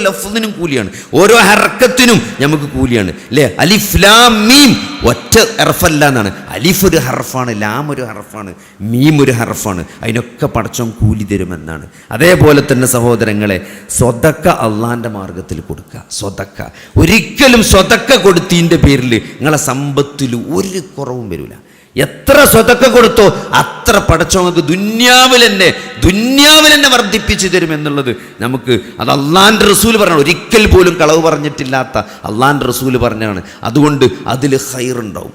ലഫ്ദിനും കൂലിയാണ്, ഓരോ ഹർക്കത്തിനും നമുക്ക് കൂലിയാണ് അല്ലേ? അലിഫ് ലാം മീം ഒറ്റ ഹർഫല്ല എന്നാണ്. അലിഫ് ഒരു ഹർഫാണ്, ലാം ഒരു ഹർഫാണ്, മീം ഒരു ഹർഫാണ്. അതിനൊക്കെ പടച്ചോൻ കൂലി തരുമെന്നാണ്. അതേപോലെ തന്നെ സഹോദരങ്ങളെ, സ്വതക്ക അള്ളാൻ്റെ മാർഗത്തിൽ കൊടുക്കുക. സ്വതക്ക ഒരിക്കലും സ്വതക്ക കൊടുത്തതിൻ്റെ പേരിൽ നിങ്ങളെ സമ്പത്തിൽ ഒരു കുറവും വരില്ല. എത്ര സ്വതക്ക കൊടുത്തോ അത്ര പടച്ചോങ്ങൾക്ക് ദുന്യാവിൽ തന്നെ വർദ്ധിപ്പിച്ചു തരുമെന്നുള്ളത് നമുക്ക് അത് അള്ളാൻ്റെ റസൂൽ പറഞ്ഞാണ്. ഒരിക്കൽ പോലും കളവ് പറഞ്ഞിട്ടില്ലാത്ത അള്ളാൻ്റെ റസൂൽ പറഞ്ഞാണ്. അതുകൊണ്ട് അതിൽ ഖൈറുണ്ടാവും.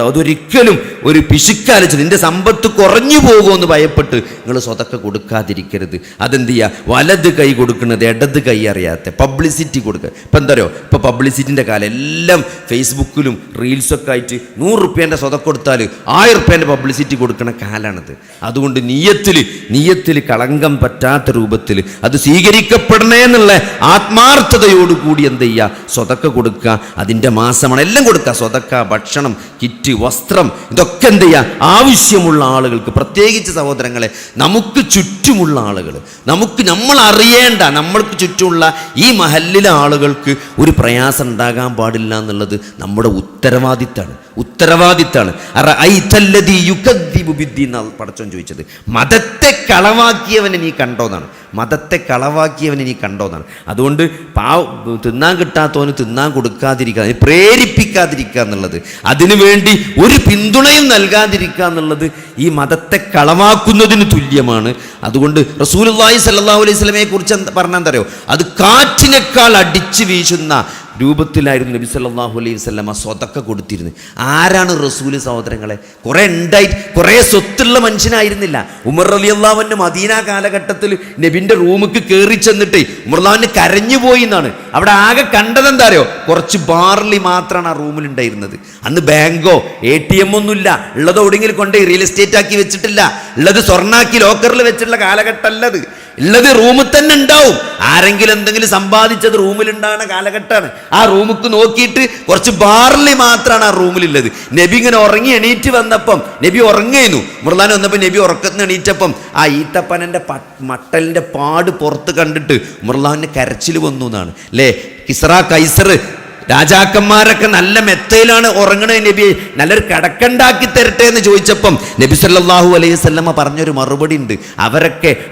അതൊരിക്കലും ഒരു പിശുക്കാലിച്ച് നിൻ്റെ സമ്പത്ത് കുറഞ്ഞു പോകുമെന്ന് ഭയപ്പെട്ട് നിങ്ങൾ സ്വതക്ക കൊടുക്കാതിരിക്കരുത്. അതെന്ത് ചെയ്യുക? വലത് കൈ കൊടുക്കുന്നത് ഇടത് കൈ അറിയാത്ത പബ്ലിസിറ്റി കൊടുക്കുക. ഇപ്പം എന്താ പറയുക, ഇപ്പോൾ പബ്ലിസിറ്റിൻ്റെ കാലം, എല്ലാം ഫേസ്ബുക്കിലും റീൽസൊക്കെ ആയിട്ട് 100 റുപ്യേൻ്റെ സ്വതക്ക കൊടുത്താൽ 1000 റുപ്യേൻ്റെ പബ്ലിസിറ്റി കൊടുക്കുന്ന കാലാണത്. അതുകൊണ്ട് നീയത്തിൽ കളങ്കം പറ്റാത്ത രൂപത്തിൽ അത് സ്വീകരിക്കപ്പെടണേ എന്നുള്ള ആത്മാർത്ഥതയോടുകൂടി എന്ത് ചെയ്യുക? സ്വതക്ക കൊടുക്കുക. അതിൻ്റെ മാസമാണ്, എല്ലാം കൊടുക്കുക. സ്വതക്ക, ഭക്ഷണം, കിറ്റ്, വസ്ത്രം, ഇതൊക്കെ എന്ത് ചെയ്യുക? ആവശ്യമുള്ള ആളുകൾക്ക്, പ്രത്യേകിച്ച് സഹോദരങ്ങളെ, നമുക്ക് ചുറ്റുമുള്ള ആളുകൾ, നമ്മൾ അറിയേണ്ട, നമ്മൾക്ക് ചുറ്റുമുള്ള ഈ മഹല്ലിലെ ആളുകൾക്ക് ഒരു പ്രയാസം ഉണ്ടാകാൻ പാടില്ല എന്നുള്ളത് നമ്മുടെ ഉത്തരവാദിത്താണ്. പടച്ചോൻ ചോദിച്ചത് മതത്തെ കളവാക്കിയവനെ നീ കണ്ടോന്നാണ്. അതുകൊണ്ട് തിന്നാൻ കിട്ടാത്തവന് തിന്നാൻ കൊടുക്കാതിരിക്കുക, പ്രേരിപ്പിക്കാതിരിക്കുക എന്നുള്ളത്, അതിനുവേണ്ടി ഒരു പിന്തുണയും നൽകാതിരിക്കുക എന്നുള്ളത് ഈ മതത്തെ കളവാക്കുന്നതിന് തുല്യമാണ്. അതുകൊണ്ട് റസൂലുള്ളാഹി സ്വല്ലല്ലാഹു അലൈഹി വസല്ലമയെ കുറിച്ച് പറഞ്ഞാൽ അറിയോ? അത് കാറ്റിനേക്കാൾ അടിച്ചു വീശുന്ന രൂപത്തിലായിരുന്നു നബി സല്ലല്ലാഹു അലൈഹി വസല്ലമ സ്വതക്ക കൊടുത്തിരുന്നത്. ആരാണ് റസൂൽ സഹോദരങ്ങളെ? കുറേ സ്വത്തുള്ള മനുഷ്യനായിരുന്നില്ല. ഉമർ റളിയല്ലാഹു അൻഹു മദീന കാലഘട്ടത്തിൽ നബിൻ്റെ റൂമിക്ക് കയറി ചെന്നിട്ട് ഉമർലാവിന് കരഞ്ഞു പോയി എന്നാണ്. അവിടെ ആകെ കണ്ടതെന്താ അറിയോ? കുറച്ച് ബാർലി മാത്രമാണ് ആ റൂമിലുണ്ടായിരുന്നത്. അന്ന് ബാങ്കോ ATM ഒന്നുമില്ല. ഉള്ളത് എവിടെയെങ്കിലും കൊണ്ടുപോയി റിയൽ എസ്റ്റേറ്റ് ആക്കി വെച്ചിട്ടില്ല. ഉള്ളത് സ്വർണ്ണാക്കി ലോക്കറിൽ വെച്ചിട്ടുള്ള കാലഘട്ടമല്ലത്. ഉള്ളത് റൂമിൽ തന്നെ ഉണ്ടാവും. ആരെങ്കിലും എന്തെങ്കിലും സമ്പാദിച്ചത് റൂമിലുണ്ടാകുന്ന കാലഘട്ടമാണ്. ആ റൂമിക്ക് നോക്കിയിട്ട് കുറച്ച് ബാർലി മാത്രമാണ് ആ റൂമിലുള്ളത്. നബി ഇങ്ങനെ ഉറങ്ങി എണീറ്റ് വന്നപ്പം, നബി ഉറങ്ങുന്നു, മുർലാൻ വന്നപ്പോൾ നബി ഉറക്കത്തിന് എണീറ്റപ്പം ആ ഈത്തപ്പനൻ്റെ മട്ടലിൻ്റെ പാട് പുറത്ത് കണ്ടിട്ട് മുർലാവിന് കരച്ചിൽ വന്നു എന്നാണ് അല്ലേ? കിസ്റ കൈസർ രാജാക്കന്മാരൊക്കെ നല്ല മെത്തയിലാണ് ഉറങ്ങണേ, നബി നല്ലൊരു കിടക്കണ്ടാക്കി തരട്ടെ എന്ന് ചോദിച്ചപ്പം നബി സല്ലല്ലാഹു അലൈഹി വസല്ലമ പറഞ്ഞൊരു മറുപടി ഉണ്ട്.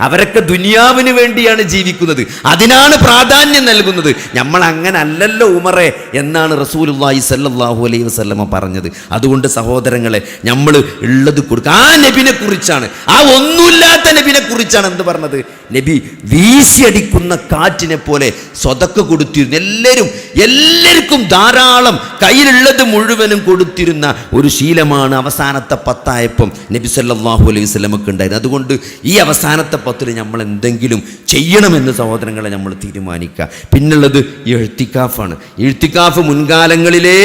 അവരൊക്കെ ദുനിയാവിന് വേണ്ടിയാണ് ജീവിക്കുന്നത്, അതിനാണ് പ്രാധാന്യം നൽകുന്നത്. നമ്മൾ അങ്ങനെ അല്ലല്ലോ ഉമറെ എന്നാണ് റസൂലുള്ളാഹി സല്ലല്ലാഹു അലൈഹി വസല്ലമ പറഞ്ഞത്. അതുകൊണ്ട് സഹോദരങ്ങളെ, നമ്മൾ ഉള്ളത് കൊടുക്കുക. ആ നബിനെ കുറിച്ചാണ്, ആ ഒന്നുമില്ലാത്ത നബിനെ കുറിച്ചാണ് എന്ത് പറഞ്ഞത്? നബി വീശിയടിക്കുന്ന കാറ്റിനെ പോലെ സ്വതക്ക കൊടുത്തിരുന്നു. എല്ലാവർക്കും ധാരാളം കയ്യിലുള്ളത് മുഴുവനും കൊടുത്തിരുന്ന ഒരു ശീലമാണ് അവസാനത്തെ 10 ആയപ്പം നബി സല്ലല്ലാഹു അലൈഹി വസല്ലമക്ക് ഉണ്ടായിരുന്നത്. അതുകൊണ്ട് ഈ അവസാനത്തെ 10 നമ്മൾ എന്തെങ്കിലും ചെയ്യണമെന്ന് സഹോദരങ്ങളെ നമ്മൾ തീരുമാനിക്കുക. പിന്നുള്ളത് ഇഴ്തികാഫാണ്. ഇഴ്തികാഫ് മുൻകാലങ്ങളിലെ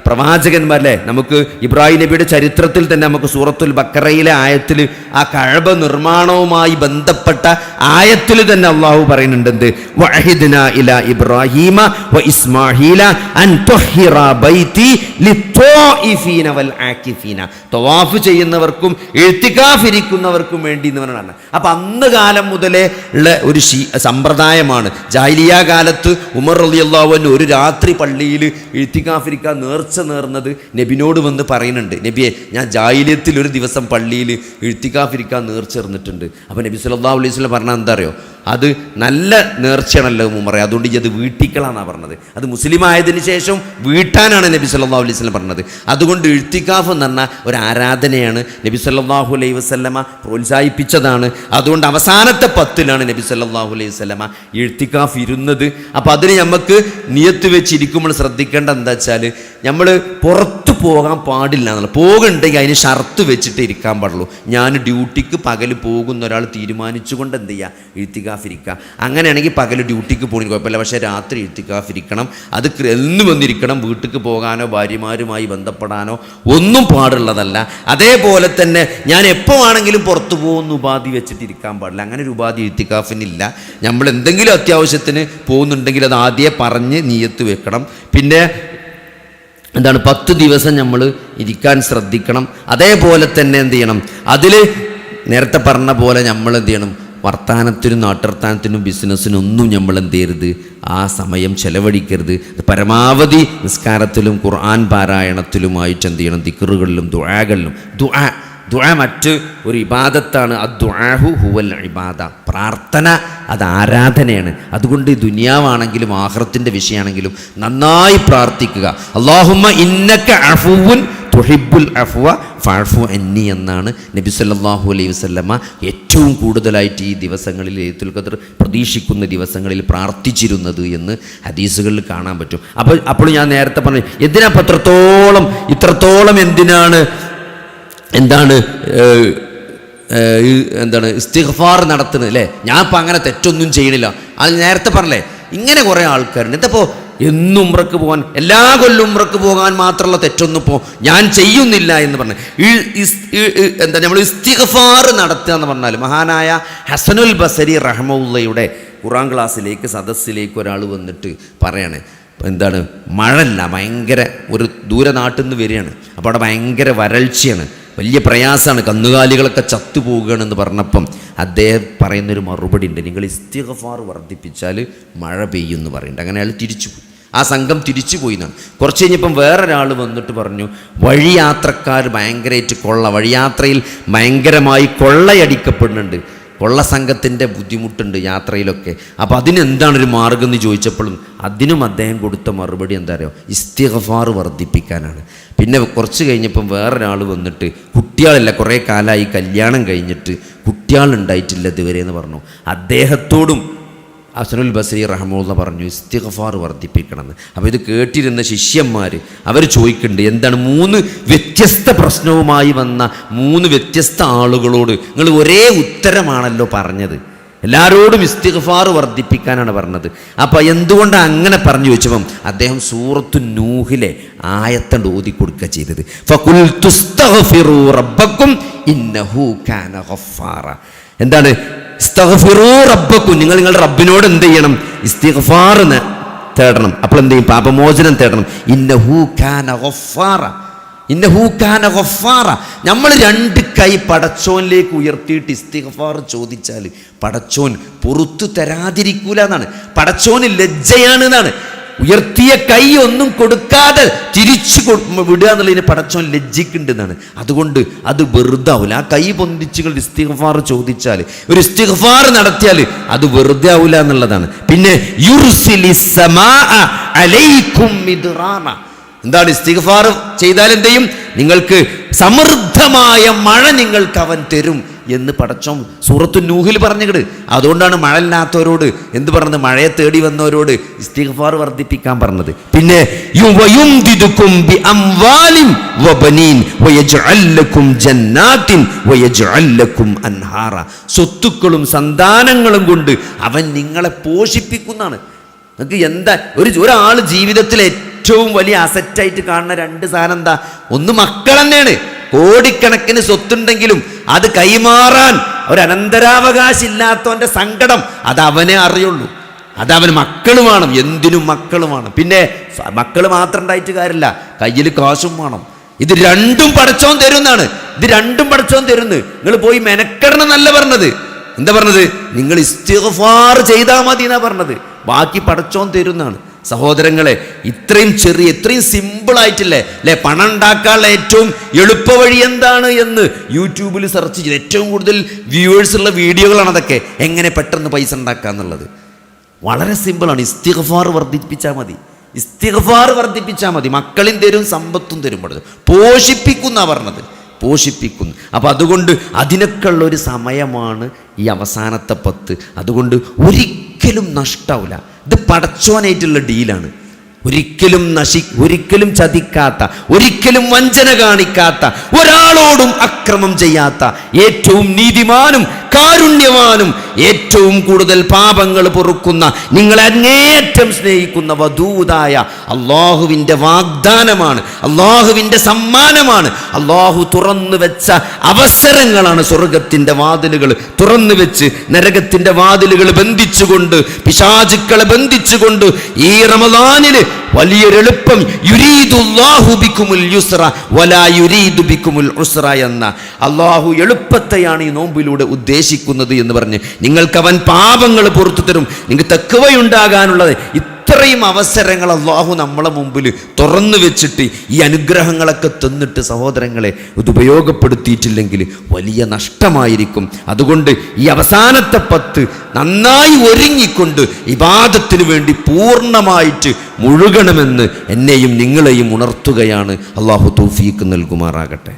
പ്രവാചകന്മാരല്ലേ? നമുക്ക് ഇബ്രാഹിം നബിയുടെ ചരിത്രത്തിൽ തന്നെ നമുക്ക് സൂറത്തുൽ ബക്കറയിലെ ആയത്തിൽ ആ കഅബ നിർമ്മാണവുമായി ബന്ധപ്പെട്ട ആയത്തിൽ തന്നെ അള്ളാഹു പറയുന്നുണ്ട് എന്ത്? വഅഹിദ്നാ ഇലാ ഇബ്രാഹീമ വ ഇസ്മാഈല അൻ തുഹിറ ബൈതി ലിത്വാഇഫീന വൽ ആകിഫീന. തവാഫ് ചെയ്യുന്നവർക്കും ഇഴ്തികാഫ് ഇരിക്കുന്നവർക്കും വേണ്ടി എന്ന് പറഞ്ഞാണ്. അപ്പം അന്ന് കാലം മുതലേ ഉള്ള ഒരു സമ്പ്രദായമാണ്. ജാഹിലിയ കാലത്ത് ഉമർ റളിയല്ലാഹു അൻഹു ഒരു രാത്രി പള്ളിയിൽ ഇഴ്തികാഫ് ഇരിക്കാൻ നേർച്ച ദിവസം നേർന്നത് നബിനോട് വന്ന് പറയുന്നുണ്ട്, നബിയെ ഞാൻ ജാഹിലിയത്തിൽ ഒരു ദിവസം പള്ളിയിൽ ഇഴ്തികാഫിരിക്കാൻ നേർച്ചേർന്നിട്ടുണ്ട്. അപ്പോൾ നബി സല്ലല്ലാഹു അലൈഹി വസല്ലം പറഞ്ഞാൽ എന്താ അറിയോ, അത് നല്ല നേർച്ചയാണല്ലോ ഉമറേ, അതുകൊണ്ട് ഇത് വീട്ടിക്കളാന്നാണ് പറഞ്ഞത്. അത് മുസ്ലിം ആയതിനു ശേഷം വീട്ടാനാണ് നബി സല്ലല്ലാഹു അലൈഹി വസല്ലം പറഞ്ഞത്. അതുകൊണ്ട് ഇഴ്തികാഫ് എന്ന് പറഞ്ഞാൽ ഒരു ആരാധനയാണ്, നബി സല്ലല്ലാഹു അലൈഹി വസല്ലമ പ്രോത്സാഹിപ്പിച്ചതാണ്. അതുകൊണ്ട് അവസാനത്തെ 10-ലാണ് നബി സല്ലല്ലാഹു അലൈഹി വസല്ലമ ഇഴ്തികാഫ് ഇരുന്നത്. അപ്പോൾ അതിന് നമുക്ക് നിയത്ത് വെച്ചിരിക്കുമ്പോൾ ശ്രദ്ധിക്കേണ്ട എന്താ വെച്ചാൽ, നമ്മൾ പുറത്തു പോകാൻ പാടില്ല എന്നുള്ള, പോകുന്നുണ്ടെങ്കിൽ അതിന് ഷർത്ത് വെച്ചിട്ട് ഇരിക്കാൻ പാടുള്ളൂ. ഞാൻ ഡ്യൂട്ടിക്ക് പകൽ പോകുന്ന ഒരാൾ തീരുമാനിച്ചുകൊണ്ട് എന്ത് ചെയ്യുക, ഇഴ്തികാഫിരിക്കുക. അങ്ങനെയാണെങ്കിൽ പകൽ ഡ്യൂട്ടിക്ക് പോകുന്ന കുഴപ്പമില്ല, പക്ഷേ രാത്രി ഇഴ്തികാഫിരിക്കണം. അത് എന്ന് വന്നിരിക്കണം, വീട്ടിലേക്ക് പോകാനോ ഭാര്യമാരുമായി ബന്ധപ്പെടാനോ ഒന്നും പാടുള്ളതല്ല. അതേപോലെ തന്നെ ഞാൻ എപ്പോൾ ആണെങ്കിലും പുറത്തു പോകുന്ന ഉപാധി വെച്ചിട്ട് ഇരിക്കാൻ പാടില്ല. അങ്ങനെ ഒരു ഉപാധി ഇഴ്തികാഫിനില്ല. നമ്മൾ എന്തെങ്കിലും അത്യാവശ്യത്തിന് പോകുന്നുണ്ടെങ്കിൽ അത് ആദ്യമേ പറഞ്ഞ് നിയത്ത് വെക്കണം. പിന്നെ എന്താണ്, 10 ദിവസം നമ്മൾ ഇരിക്കാൻ ശ്രദ്ധിക്കണം. അതേപോലെ തന്നെ എന്ത് ചെയ്യണം, അതിൽ നേരത്തെ പറഞ്ഞ പോലെ നമ്മൾ എന്ത് ചെയ്യണം, വർത്തമാനത്തിനും നാട്ടുവർത്താനത്തിനും ബിസിനസ്സിനും ഒന്നും നമ്മൾ എന്ത് ചെയ്യരുത്, ആ സമയം ചെലവഴിക്കരുത്. പരമാവധി നിസ്കാരത്തിലും ഖുർആൻ പാരായണത്തിലുമായിട്ട് എന്ത് ചെയ്യണം, ദിക്റുകളിലും ദുആകളിലും. ദുആ മറ്റ് ഒരു ഇബാദത്താണ്. അദ്ദുആഹു ഹുവൽ ഇബാദ, പ്രാർത്ഥന അത് ആരാധനയാണ്. അതുകൊണ്ട് ദുനിയാവാണെങ്കിലും ആഖിറത്തിൻ്റെ വിഷയമാണെങ്കിലും നന്നായി പ്രാർത്ഥിക്കുക. അല്ലാഹുമ്മ ഇന്നക അഫുവുൻ തുഹിബ്ബുൽ അഫ്വ ഫഅഫു അന്നി എന്നാണ് നബി സല്ലല്ലാഹു അലൈഹി വസല്ലമ ഏറ്റവും കൂടുതലായിട്ട് ഈ ദിവസങ്ങളിൽ, ലൈലത്തുൽ ഖദ്ർ പ്രതീക്ഷിക്കുന്ന ദിവസങ്ങളിൽ പ്രാർത്ഥിച്ചിരുന്നത് എന്ന് ഹദീസുകളിൽ കാണാൻ പറ്റും. അപ്പോൾ ഞാൻ നേരത്തെ പറഞ്ഞു, എന്തിനാ ഇത്രത്തോളം എന്താണ് ഇസ്തിഗ്ഫാർ നടത്തുന്നത് അല്ലേ? ഞാൻ ഇപ്പം അങ്ങനെ തെറ്റൊന്നും ചെയ്യണില്ല. അത് നേരത്തെ പറഞ്ഞല്ലേ, ഇങ്ങനെ കുറേ ആൾക്കാരുണ്ട്. എന്തപ്പോൾ എന്നും ഉംറക്ക് പോകാൻ, എല്ലാ കൊല്ലം ഉംറക്ക് പോകാൻ മാത്രമുള്ള തെറ്റൊന്നും ഇപ്പോൾ ഞാൻ ചെയ്യുന്നില്ല എന്ന് പറഞ്ഞു. നമ്മൾ ഇസ്തിഗ്ഫാർ നടത്തുക എന്ന് പറഞ്ഞാൽ, മഹാനായ ഹസനുൽ ബസരി റഹ്മത്തുള്ളാഹിയുടെ ഖുർആൻ ക്ലാസ്സിലേക്ക് സദസ്സിലേക്ക് ഒരാൾ വന്നിട്ട് പറയാണ്, എന്താണ്, മഴല്ല, ഭയങ്കര ഒരു ദൂരനാട്ടിൽ നിന്ന് വരികയാണ്. അപ്പോൾ അവിടെ ഭയങ്കര വരൾച്ചയാണ്, വലിയ പ്രയാസമാണ്, കന്നുകാലികളൊക്കെ ചത്തുപോവുകയാണെന്ന് പറഞ്ഞപ്പം അദ്ദേഹം പറയുന്നൊരു മറുപടി ഉണ്ട്, നിങ്ങൾ ഇസ്തിഗ്ഫാർ വർദ്ധിപ്പിച്ചാൽ മഴ പെയ്യുമെന്ന് പറയുന്നുണ്ട്. അങ്ങനെ അയാൾ തിരിച്ചുപോയി, ആ സംഘം തിരിച്ചു പോയി എന്നാണ്. കുറച്ച് കഴിഞ്ഞപ്പം വേറൊരാൾ വന്നിട്ട് പറഞ്ഞു, വഴിയാത്രക്കാർ ഭയങ്കരമായിട്ട് വഴിയാത്രയിൽ ഭയങ്കരമായി കൊള്ളയടിക്കപ്പെടുന്നുണ്ട്, കൊള്ള സംഘത്തിൻ്റെ ബുദ്ധിമുട്ടുണ്ട് യാത്രയിലൊക്കെ. അപ്പോൾ അതിനെന്താണൊരു മാർഗം എന്ന് ചോദിച്ചപ്പോഴും അതിനും അദ്ദേഹം കൊടുത്ത മറുപടി എന്താ അറിയോ, ഇസ്തിഗ്ഫാർ വർദ്ധിപ്പിക്കാനാണ്. പിന്നെ കുറച്ച് കഴിഞ്ഞപ്പം വേറൊരാൾ വന്നിട്ട്, കുട്ടികളില്ല, കുറേ കാലമായി കല്യാണം കഴിഞ്ഞിട്ട് കുട്ടികളുണ്ടായിട്ടില്ല ഇതുവരെ എന്ന് പറഞ്ഞു. അദ്ദേഹത്തോടും ഹസനുൽ ബസരി റഹ്മത്തുള്ളാഹി പറഞ്ഞു ഇസ്തിഗ്ഫാർ വർദ്ധിപ്പിക്കണമെന്ന്. അപ്പോൾ ഇത് കേട്ടിരുന്ന ശിഷ്യന്മാർ അവർ ചോദിക്കുന്നുണ്ട്, എന്താണ് 3 വ്യത്യസ്ത പ്രശ്നവുമായി വന്ന 3 വ്യത്യസ്ത ആളുകളോട് നിങ്ങൾ ഒരേ ഉത്തരമാണല്ലോ പറഞ്ഞത്, എല്ലാവരോടും ഇസ്തിഗ്ഫാർ വർദ്ധിപ്പിക്കാനാണ് പറഞ്ഞത്. അപ്പോൾ എന്തുകൊണ്ടാണ് അങ്ങനെ പറഞ്ഞു ചോദിച്ചപ്പം അദ്ദേഹം സൂറത്തു നൂഹിലെ ആയത്തണ്ട് ഓതി കൊടുക്കുക ചെയ്തത്. ഫഖുൽതുസ്തഗ്ഫിറൂ റബ്ബക്കും ഇന്നഹു കാന ഗഫാറ. എന്താണ് ഇസ്തഗ്ഫിറൂ റബ്ബക്കും, നിങ്ങൾ നിങ്ങളുടെ റബ്ബിനോട് എന്ത് ചെയ്യണം, ഇസ്തിഗ്ഫാർ തേടണം. അപ്പോൾ എന്ത് ചെയ്യും, പാപമോചനം തേടണം. ഇന്നഹു കാന ഗഫാറ, ഇന്നഹു കാന ഗഫാറ. നമ്മൾ 2 കൈ പടച്ചോനിലേക്ക് ഉയർത്തിയിട്ട് ഇസ്തിഗ്ഫാർ ചോദിച്ചാൽ പടച്ചോൻ പുറത്തു തരാതിരിക്കൂല എന്നാണ്. പടച്ചോന് ലജ്ജയാണ് എന്നാണ്. ഉയർത്തിയ കൈ ഒന്നും കൊടുക്കാതെ തിരിച്ചു വിടുക എന്നുള്ളതിന് പടച്ചോൻ ലജ്ജിക്കുന്നുണ്ടെന്നാണ്. അതുകൊണ്ട് അത് വെറുതെ ആവില്ല. ആ കൈ പൊന്തിച്ചുകൾ ഇസ്തിഗ്ഫാർ ചോദിച്ചാൽ, ഒരു ഇസ്തിഗ്ഫാർ നടത്തിയാൽ അത് വെറുതെ ആവില്ല എന്നുള്ളതാണ്. പിന്നെ യുർസിലിസ് സമാഅ അലൈക്കും മിദ്റാറ. എന്താണ് ഇസ്തിഗ്ഫാർ ചെയ്താൽ എന്ത് ചെയ്യും, നിങ്ങൾക്ക് സമൃദ്ധമായ മഴ നിങ്ങൾക്ക് അവൻ തരും എന്ന് പടച്ചോൻ സൂറത്തു നൂഹിൽ പറഞ്ഞിട്ട്. അതുകൊണ്ടാണ് മഴ ഇല്ലാത്തവരോട് എന്ത് പറഞ്ഞത്, മഴയെ തേടി വന്നവരോട് ഇസ്തിഗ്ഫാർ വർദ്ധിപ്പിക്കാൻ പറഞ്ഞത്. പിന്നെ യുവയുംദിദുകും ബിഅംവാലിൻ വബനീൻ വയജ്അൽ ലക്കും ജന്നാത്തിൻ വയജ്അൽ ലക്കും അൻഹാറ. സ്വത്തുക്കളും സന്താനങ്ങളും കൊണ്ട് അവൻ നിങ്ങളെ പോഷിപ്പിക്കുന്നതാണ്. നിങ്ങൾക്ക് എന്താ ഒരാൾ ജീവിതത്തിൽ ഏറ്റവും വലിയ അസറ്റായിട്ട് കാണുന്ന 2 സാധനം എന്താ? ഒന്ന് മക്കൾ തന്നെയാണ്. കോടിക്കണക്കിന് സ്വത്തുണ്ടെങ്കിലും അത് കൈമാറാൻ ഒരു അനന്തരാവകാശം ഇല്ലാത്തവൻ്റെ സങ്കടം അത് അവനെ അറിയുള്ളൂ. അതവന് മക്കൾ വേണം, എന്തിനും മക്കൾ വേണം. പിന്നെ മക്കൾ മാത്രം ഉണ്ടായിട്ട് കാര്യമില്ല, കയ്യിൽ കാശും വേണം. ഇത് 2ഉം പടച്ചോൻ തരുന്നതാണ്. ഇത് 2ഉം പടച്ചോൻ തരുന്നു. നിങ്ങൾ പോയി മെനക്കെടണം എന്നല്ല പറഞ്ഞത്. എന്താ പറഞ്ഞത്? നിങ്ങൾ ഇസ്തിഗ്ഫാർ ചെയ്താൽ മതി എന്നാ പറഞ്ഞത്. ബാക്കി പടച്ചോൻ തരുന്നതാണ്. സഹോദരങ്ങളെ, ഇത്രയും സിമ്പിളായിട്ടില്ലേ അല്ലേ പണം ഉണ്ടാക്കാനുള്ള ഏറ്റവും എളുപ്പ വഴി എന്താണ് എന്ന് യൂട്യൂബിൽ സെർച്ച് ചെയ്ത് ഏറ്റവും കൂടുതൽ വ്യൂവേഴ്സ് ഉള്ള വീഡിയോകളാണ് അതൊക്കെ. എങ്ങനെ പെട്ടെന്ന് പൈസ ഉണ്ടാക്കുക എന്നുള്ളത് വളരെ സിമ്പിളാണ്. ഇസ്തിഗ്ഫാർ വർദ്ധിപ്പിച്ചാൽ മതി. മക്കളും തരും, സമ്പത്തും തരും. പോഷിപ്പിക്കുന്ന പറഞ്ഞത്, പോഷിപ്പിക്കുന്നു. അപ്പം അതുകൊണ്ട് അതിനൊക്കെ ഉള്ളൊരു സമയമാണ് ഈ അവസാനത്തെ 10. അതുകൊണ്ട് ഒരിക്കലും നഷ്ടാവില്ല. ഇത് പടച്ചോനായിട്ടുള്ള ഡീലാണ്. ഒരിക്കലും ചതിക്കാത്ത, ഒരിക്കലും വഞ്ചന കാണിക്കാത്ത, ഒരാളോടും അക്രമം ചെയ്യാത്ത, ഏറ്റവും നീതിമാനും കാരുണ്യവാനും ഏറ്റവും കൂടുതൽ പാപങ്ങൾ പൊറുക്കുന്ന, നിങ്ങളെ അങ്ങേയറ്റം സ്നേഹിക്കുന്ന വദൂദായ അള്ളാഹുവിൻ്റെ വാഗ്ദാനമാണ്, അള്ളാഹുവിൻ്റെ സമ്മാനമാണ്. അള്ളാഹു തുറന്നു വെച്ച അവസരങ്ങളാണ്. സ്വർഗത്തിൻ്റെ വാതിലുകൾ തുറന്നു വെച്ച് നരകത്തിൻ്റെ വാതിലുകൾ ബന്ധിച്ചുകൊണ്ട്, പിശാചുക്കളെ ബന്ധിച്ചുകൊണ്ട് ഈ റമദാനിൽ വലിയൊരു എളുപ്പം, യുരീദുല്ലാഹു ബിക്കുമുൽ യുസ്റ വലാ യുരീദു ബിക്കുമുൽ ഉസ്റ എന്ന അള്ളാഹു എളുപ്പത്തെയാണ് ഈ നോമ്പിലൂടെ ഉദ്ദേശിക്കുന്നത് എന്ന് പറഞ്ഞ് നിങ്ങൾക്ക് അവൻ പാപങ്ങൾ പുറത്തു തരും, നിങ്ങൾക്ക് തഖ്വയുണ്ടാകാനുള്ളത്. ഇത്രയും അവസരങ്ങൾ അള്ളാഹു നമ്മളെ മുമ്പിൽ തുറന്നു വെച്ചിട്ട് ഈ അനുഗ്രഹങ്ങളൊക്കെ തന്നിട്ട് സഹോദരങ്ങളെ ഇത് ഉപയോഗപ്പെടുത്തിയിട്ടില്ലെങ്കിൽ വലിയ നഷ്ടമായിരിക്കും. അതുകൊണ്ട് ഈ അവസാനത്തെ 10 നന്നായി ഒരുങ്ങിക്കൊണ്ട് ഇബാദത്തിന് വേണ്ടി പൂർണ്ണമായിട്ട് മുഴുകണമെന്ന് എന്നെയും നിങ്ങളെയും ഉണർത്തുകയാണ്. അള്ളാഹു തൗഫീഖ് നൽകുമാറാകട്ടെ.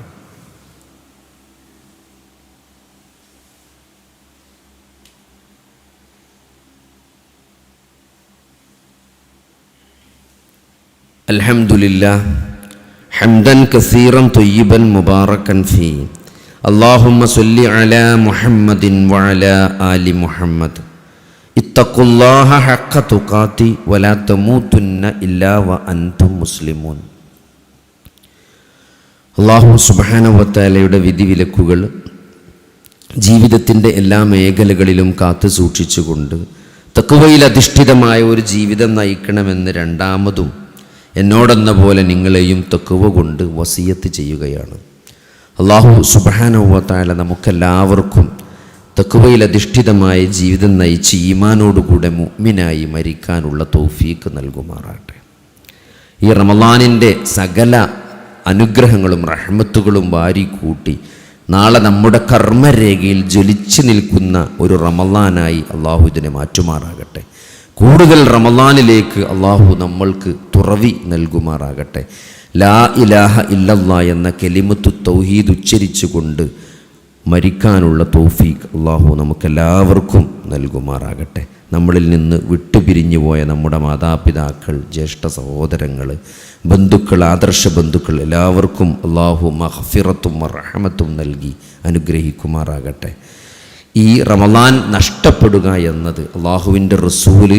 അൽഹംദുലില്ലാഹ് ഹംദൻ കസീറൻ ത്വയ്യിബൻ മുബാറകൻ ഫീ. അല്ലാഹുമ്മ സ്വല്ലി അലാ മുഹമ്മദിൻ വഅലാ ആലി മുഹമ്മദ്. ഇത്തഖുല്ലാഹ ഹഖ്ക തുഖാതി വലാ തമൂതുന്ന ഇല്ലാ വഅൻതും മുസ്ലിമൂൻ. അല്ലാഹു സുബ്ഹാനഹു വ തആലയുടെ വിധിവിലക്കുകൾ ജീവിതത്തിൻ്റെ എല്ലാ മേഖലകളിലും കാത്തു സൂക്ഷിച്ചുകൊണ്ട് തഖ്വയിൽ അധിഷ്ഠിതമായ ഒരു ജീവിതം നയിക്കണമെന്ന് രണ്ടാമതും എന്നോടെന്ന പോലെ നിങ്ങളെയും തഖ്വ കൊണ്ട് വസിയത്ത് ചെയ്യുകയാണ്. അല്ലാഹു സുബ്ഹാനഹു വ തആല നമുക്കെല്ലാവർക്കും തഖ്വയിൽ അധിഷ്ഠിതമായ ജീവിതം നയിച്ച് ഈമാനോടുകൂടെ മുഅ്മിനായി മരിക്കാനുള്ള തൗഫീഖ് നൽകുമാറാകട്ടെ. ഈ റമളാനിൻ്റെ സകല അനുഗ്രഹങ്ങളും റഹ്മത്തുകളും വാരിക്കൂട്ടി നാളെ നമ്മുടെ കർമ്മരേഖയിൽ ജ്വലിച്ചു നിൽക്കുന്ന ഒരു റമളാനായി അള്ളാഹു ഇതിനെ മാറ്റുമാറാകട്ടെ. കൂടുതൽ റമളാനിലേക്ക് അള്ളാഹു നമ്മൾക്ക് തുറവി നൽകുമാറാകട്ടെ. ലാ ഇലാഹ ഇല്ലല്ലാ എന്ന കലിമത്തു തൗഹീദ് ഉച്ചരിച്ചുകൊണ്ട് മരിക്കാനുള്ള തൗഫീഖ് അള്ളാഹു നമുക്കെല്ലാവർക്കും നൽകുമാറാകട്ടെ. നമ്മളിൽ നിന്ന് വിട്ടുപിരിഞ്ഞു പോയ നമ്മുടെ മാതാപിതാക്കൾ, ജ്യേഷ്ഠ സഹോദരങ്ങൾ, ബന്ധുക്കൾ, ആദർശ ബന്ധുക്കൾ എല്ലാവർക്കും അള്ളാഹു മഗ്ഫിറത്തും റഹ്മത്തും നൽകി അനുഗ്രഹിക്കുമാറാകട്ടെ. ഈ റമളാൻ നഷ്ടപ്പെടുക എന്നത് അള്ളാഹുവിൻ്റെ റസൂല്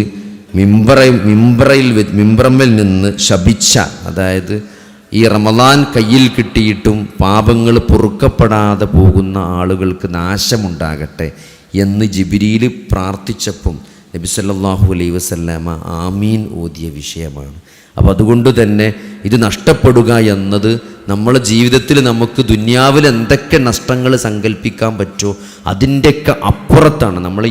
മിമ്പറമ്മൽ നിന്ന് ശപിച്ച, അതായത് ഈ റമളാൻ കയ്യിൽ കിട്ടിയിട്ടും പാപങ്ങൾ പൊറുക്കപ്പെടാതെ പോകുന്ന ആളുകൾക്ക് നാശമുണ്ടാകട്ടെ എന്ന് ജിബ്രീൽ പ്രാർത്ഥിച്ചപ്പം നബി സല്ലല്ലാഹു അലൈഹി വസല്ലമ ആമീൻ ഓതിയ വിഷയമാണ്. അപ്പോൾ അതുകൊണ്ട് തന്നെ ഇത് നഷ്ടപ്പെടുക എന്നത് നമ്മളെ ജീവിതത്തിൽ നമുക്ക് ദുനിയാവിൽ എന്തൊക്കെ നഷ്ടങ്ങൾ സങ്കല്പിക്കാൻ പറ്റുമോ അതിൻ്റെയൊക്കെ അപ്പുറത്താണ്. നമ്മൾ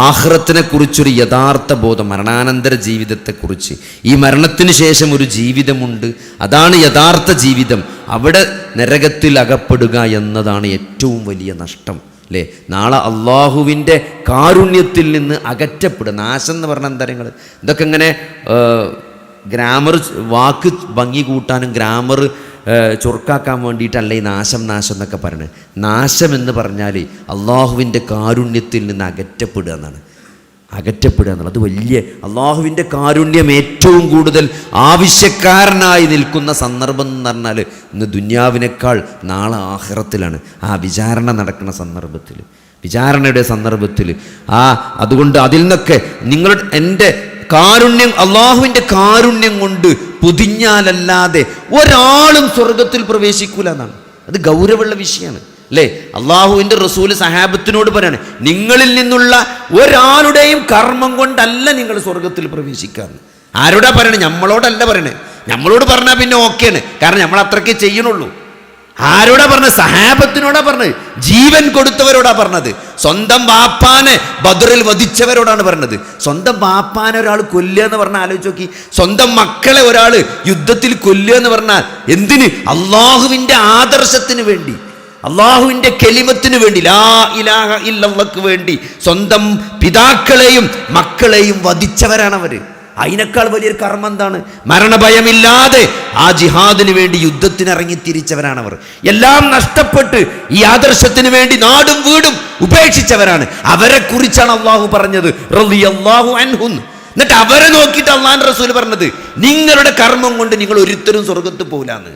ആഖിറത്തിനെക്കുറിച്ചൊരു യഥാർത്ഥ ബോധം, മരണാനന്തര ജീവിതത്തെക്കുറിച്ച്, ഈ മരണത്തിന് ശേഷം ഒരു ജീവിതമുണ്ട്, അതാണ് യഥാർത്ഥ ജീവിതം, അവിടെ നരകത്തിൽ അകപ്പെടുക എന്നതാണ് ഏറ്റവും വലിയ നഷ്ടം അല്ലേ. നാളെ അള്ളാഹുവിൻ്റെ കാരുണ്യത്തിൽ നിന്ന് അകറ്റപ്പെടുക. നാശം എന്ന് പറഞ്ഞ എന്താ നിങ്ങൾ ഇതൊക്കെ ഇങ്ങനെ ഗ്രാമർ വാക്ക് ഭംഗി കൂട്ടാനും ഗ്രാമർ ചുരുക്കാക്കാൻ വേണ്ടിയിട്ടല്ല ഈ നാശം എന്നൊക്കെ പറയുന്നത്. നാശം എന്ന് പറഞ്ഞാൽ അള്ളാഹുവിൻ്റെ കാരുണ്യത്തിൽ നിന്ന് അകറ്റപ്പെടുക എന്നാണ്. അത് വലിയ അള്ളാഹുവിൻ്റെ കാരുണ്യം ഏറ്റവും കൂടുതൽ ആവശ്യക്കാരനായി നിൽക്കുന്ന സന്ദർഭം എന്ന് പറഞ്ഞാൽ ഇന്ന് ദുന്യാവിനേക്കാൾ നാളെ ആഖിറത്തിലാണ്. ആ വിചാരണ നടക്കുന്ന സന്ദർഭത്തിൽ, വിചാരണയുടെ സന്ദർഭത്തിൽ അതുകൊണ്ട് അതിൽ നിന്നൊക്കെ എൻ്റെ കാരുണ്യം, അള്ളാഹുവിൻ്റെ കാരുണ്യം കൊണ്ട് പൊതിഞ്ഞാലല്ലാതെ ഒരാളും സ്വർഗത്തിൽ പ്രവേശിക്കൂല എന്നാണ്. അത് ഗൗരവമുള്ള വിഷയമാണ് അല്ലേ. അള്ളാഹുവിൻ്റെ റസൂല് സഹാബത്തിനോട് പറയാണ്, നിങ്ങളിൽ നിന്നുള്ള ഒരാളുടെയും കർമ്മം കൊണ്ടല്ല നിങ്ങൾ സ്വർഗത്തിൽ പ്രവേശിക്കാന്ന്. ആരോടാ പറയണേ? നമ്മളോടല്ല പറയണേ. നമ്മളോട് പറഞ്ഞാൽ പിന്നെ ഓക്കെയാണ്, കാരണം നമ്മൾ അത്രയ്ക്ക് ചെയ്യണുള്ളൂ. ആരോടാ പറഞ്ഞത്? സഹാബത്തിനോടാ പറഞ്ഞത്, ജീവൻ കൊടുത്തവരോടാ പറഞ്ഞത്. സ്വന്തം ബാപ്പാനെ ബദറിൽ വധിച്ചവരോടാണ് പറഞ്ഞത്. സ്വന്തം ബാപ്പാനെ ഒരാൾ കൊല്ലുക എന്ന് പറഞ്ഞാൽ ആലോചിച്ച് നോക്കി. സ്വന്തം മക്കളെ ഒരാൾ യുദ്ധത്തിൽ കൊല്ലുക എന്ന് പറഞ്ഞാൽ എന്തിന്? അള്ളാഹുവിൻ്റെ ആദർശത്തിന് വേണ്ടി, അള്ളാഹുവിൻ്റെ കെലിമത്തിന് വേണ്ടി, ലാ ഇലാഹ ഇല്ലല്ലാഹ്ക്ക് വേണ്ടി സ്വന്തം പിതാക്കളെയും മക്കളെയും വധിച്ചവരാണവർ. അതിനേക്കാൾ വലിയൊരു കർമ്മം എന്താണ്? മരണഭയമില്ലാതെ ആ ജിഹാദിന് വേണ്ടി യുദ്ധത്തിനിറങ്ങി തിരിച്ചവരാണവർ. എല്ലാം നഷ്ടപ്പെട്ട് ഈ ആദർശത്തിന് വേണ്ടി നാടും വീടും ഉപേക്ഷിച്ചവരാണ്. അവരെ കുറിച്ചാണ് അള്ളാഹു പറഞ്ഞത് റളിയല്ലാഹു അൻഹു. എന്നിട്ട് അവരെ നോക്കിയിട്ട് അള്ളാഹുവിന്റെ റസൂൽ പറഞ്ഞത്, നിങ്ങളുടെ കർമ്മം കൊണ്ട് നിങ്ങൾ ഒരിക്കലും സ്വർഗത്ത് പോകില്ലാന്ന്.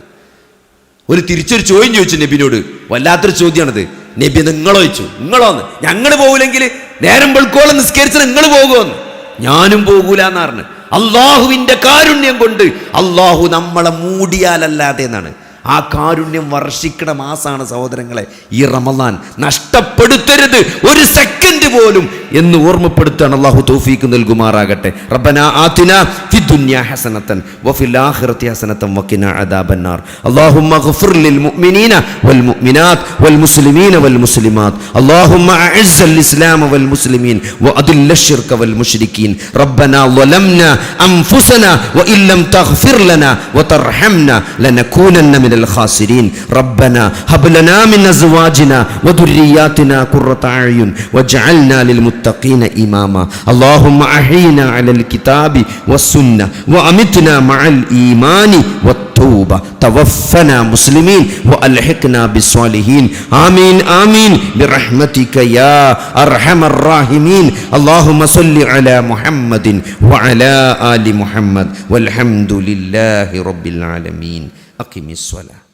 ഒരു തിരിച്ചൊരു ചോദ്യം ചോദിച്ചു നബിനോട്. വല്ലാത്തൊരു ചോദ്യമാണത്. നബി നിങ്ങളോ ചോദിച്ചു. നിങ്ങളോന്ന്? ഞങ്ങൾ പോകില്ലെങ്കിൽ നേരം വെളുക്കോളം നിസ്കരിച്ച് നിങ്ങൾ പോകുമെന്ന്. ഞാനും പോകൂല എന്ന് പറഞ്ഞു. അള്ളാഹുവിൻ്റെ കാരുണ്യം കൊണ്ട് അള്ളാഹു നമ്മളെ മൂടിയാലല്ലാതെ എന്നാണ്. ആ കാരുണ്യം വർഷിക്കണ മാസമാണ് സഹോദരങ്ങളെ ഈ റമളാൻ. നഷ്ടപ്പെടുത്തരുത് ഒരു സെക്കൻഡ് പോലും എന്ന് ഓർമ്മപ്പെടുത്താണ്. അള്ളാഹു തൗഫീഖ് നൽകുമാറാകട്ടെ. റബ്ബനാ ആതിനാ ഫിദ്ദുനിയാ ഹസനതൻ വഫിൽ ആഖിറതി ഹസനതൻ വഖിനാ അദാബന്നാർ. അല്ലാഹുമ്മ ഗ്ഫിർ ലിൽ മുഅ്മിനീന വൽ മുഅ്മിനാത്ത് വൽ മുസ്ലിമീന വൽ മുസ്ലിമാത്ത്. അല്ലാഹുമ്മ അഇസ്സൽ ഇസ്ലാമ വൽ മുസ്ലിമീൻ വഅദില്ലശ് ശിർക വൽ മുശ്രിക്കീൻ. റബ്ബനാ ളലംനാ അൻഫുസനാ വഇല്ലം തഗ്ഫിർ ലനാ വതർഹംനാ ലനകൂനന്ന മിനൽ الخاسرين ربنا هب لنا من ازواجنا وذرياتنا قرة اعين واجعلنا للمتقين اماما. اللهم احينا على الكتاب والسنه وامتنا مع الايمان والتوبه توفنا مسلمين والحقنا بالصالحين. امين امين برحمتك يا ارحم الراحمين. اللهم صل على محمد وعلى ال محمد والحمد لله رب العالمين. أقم الصلاة.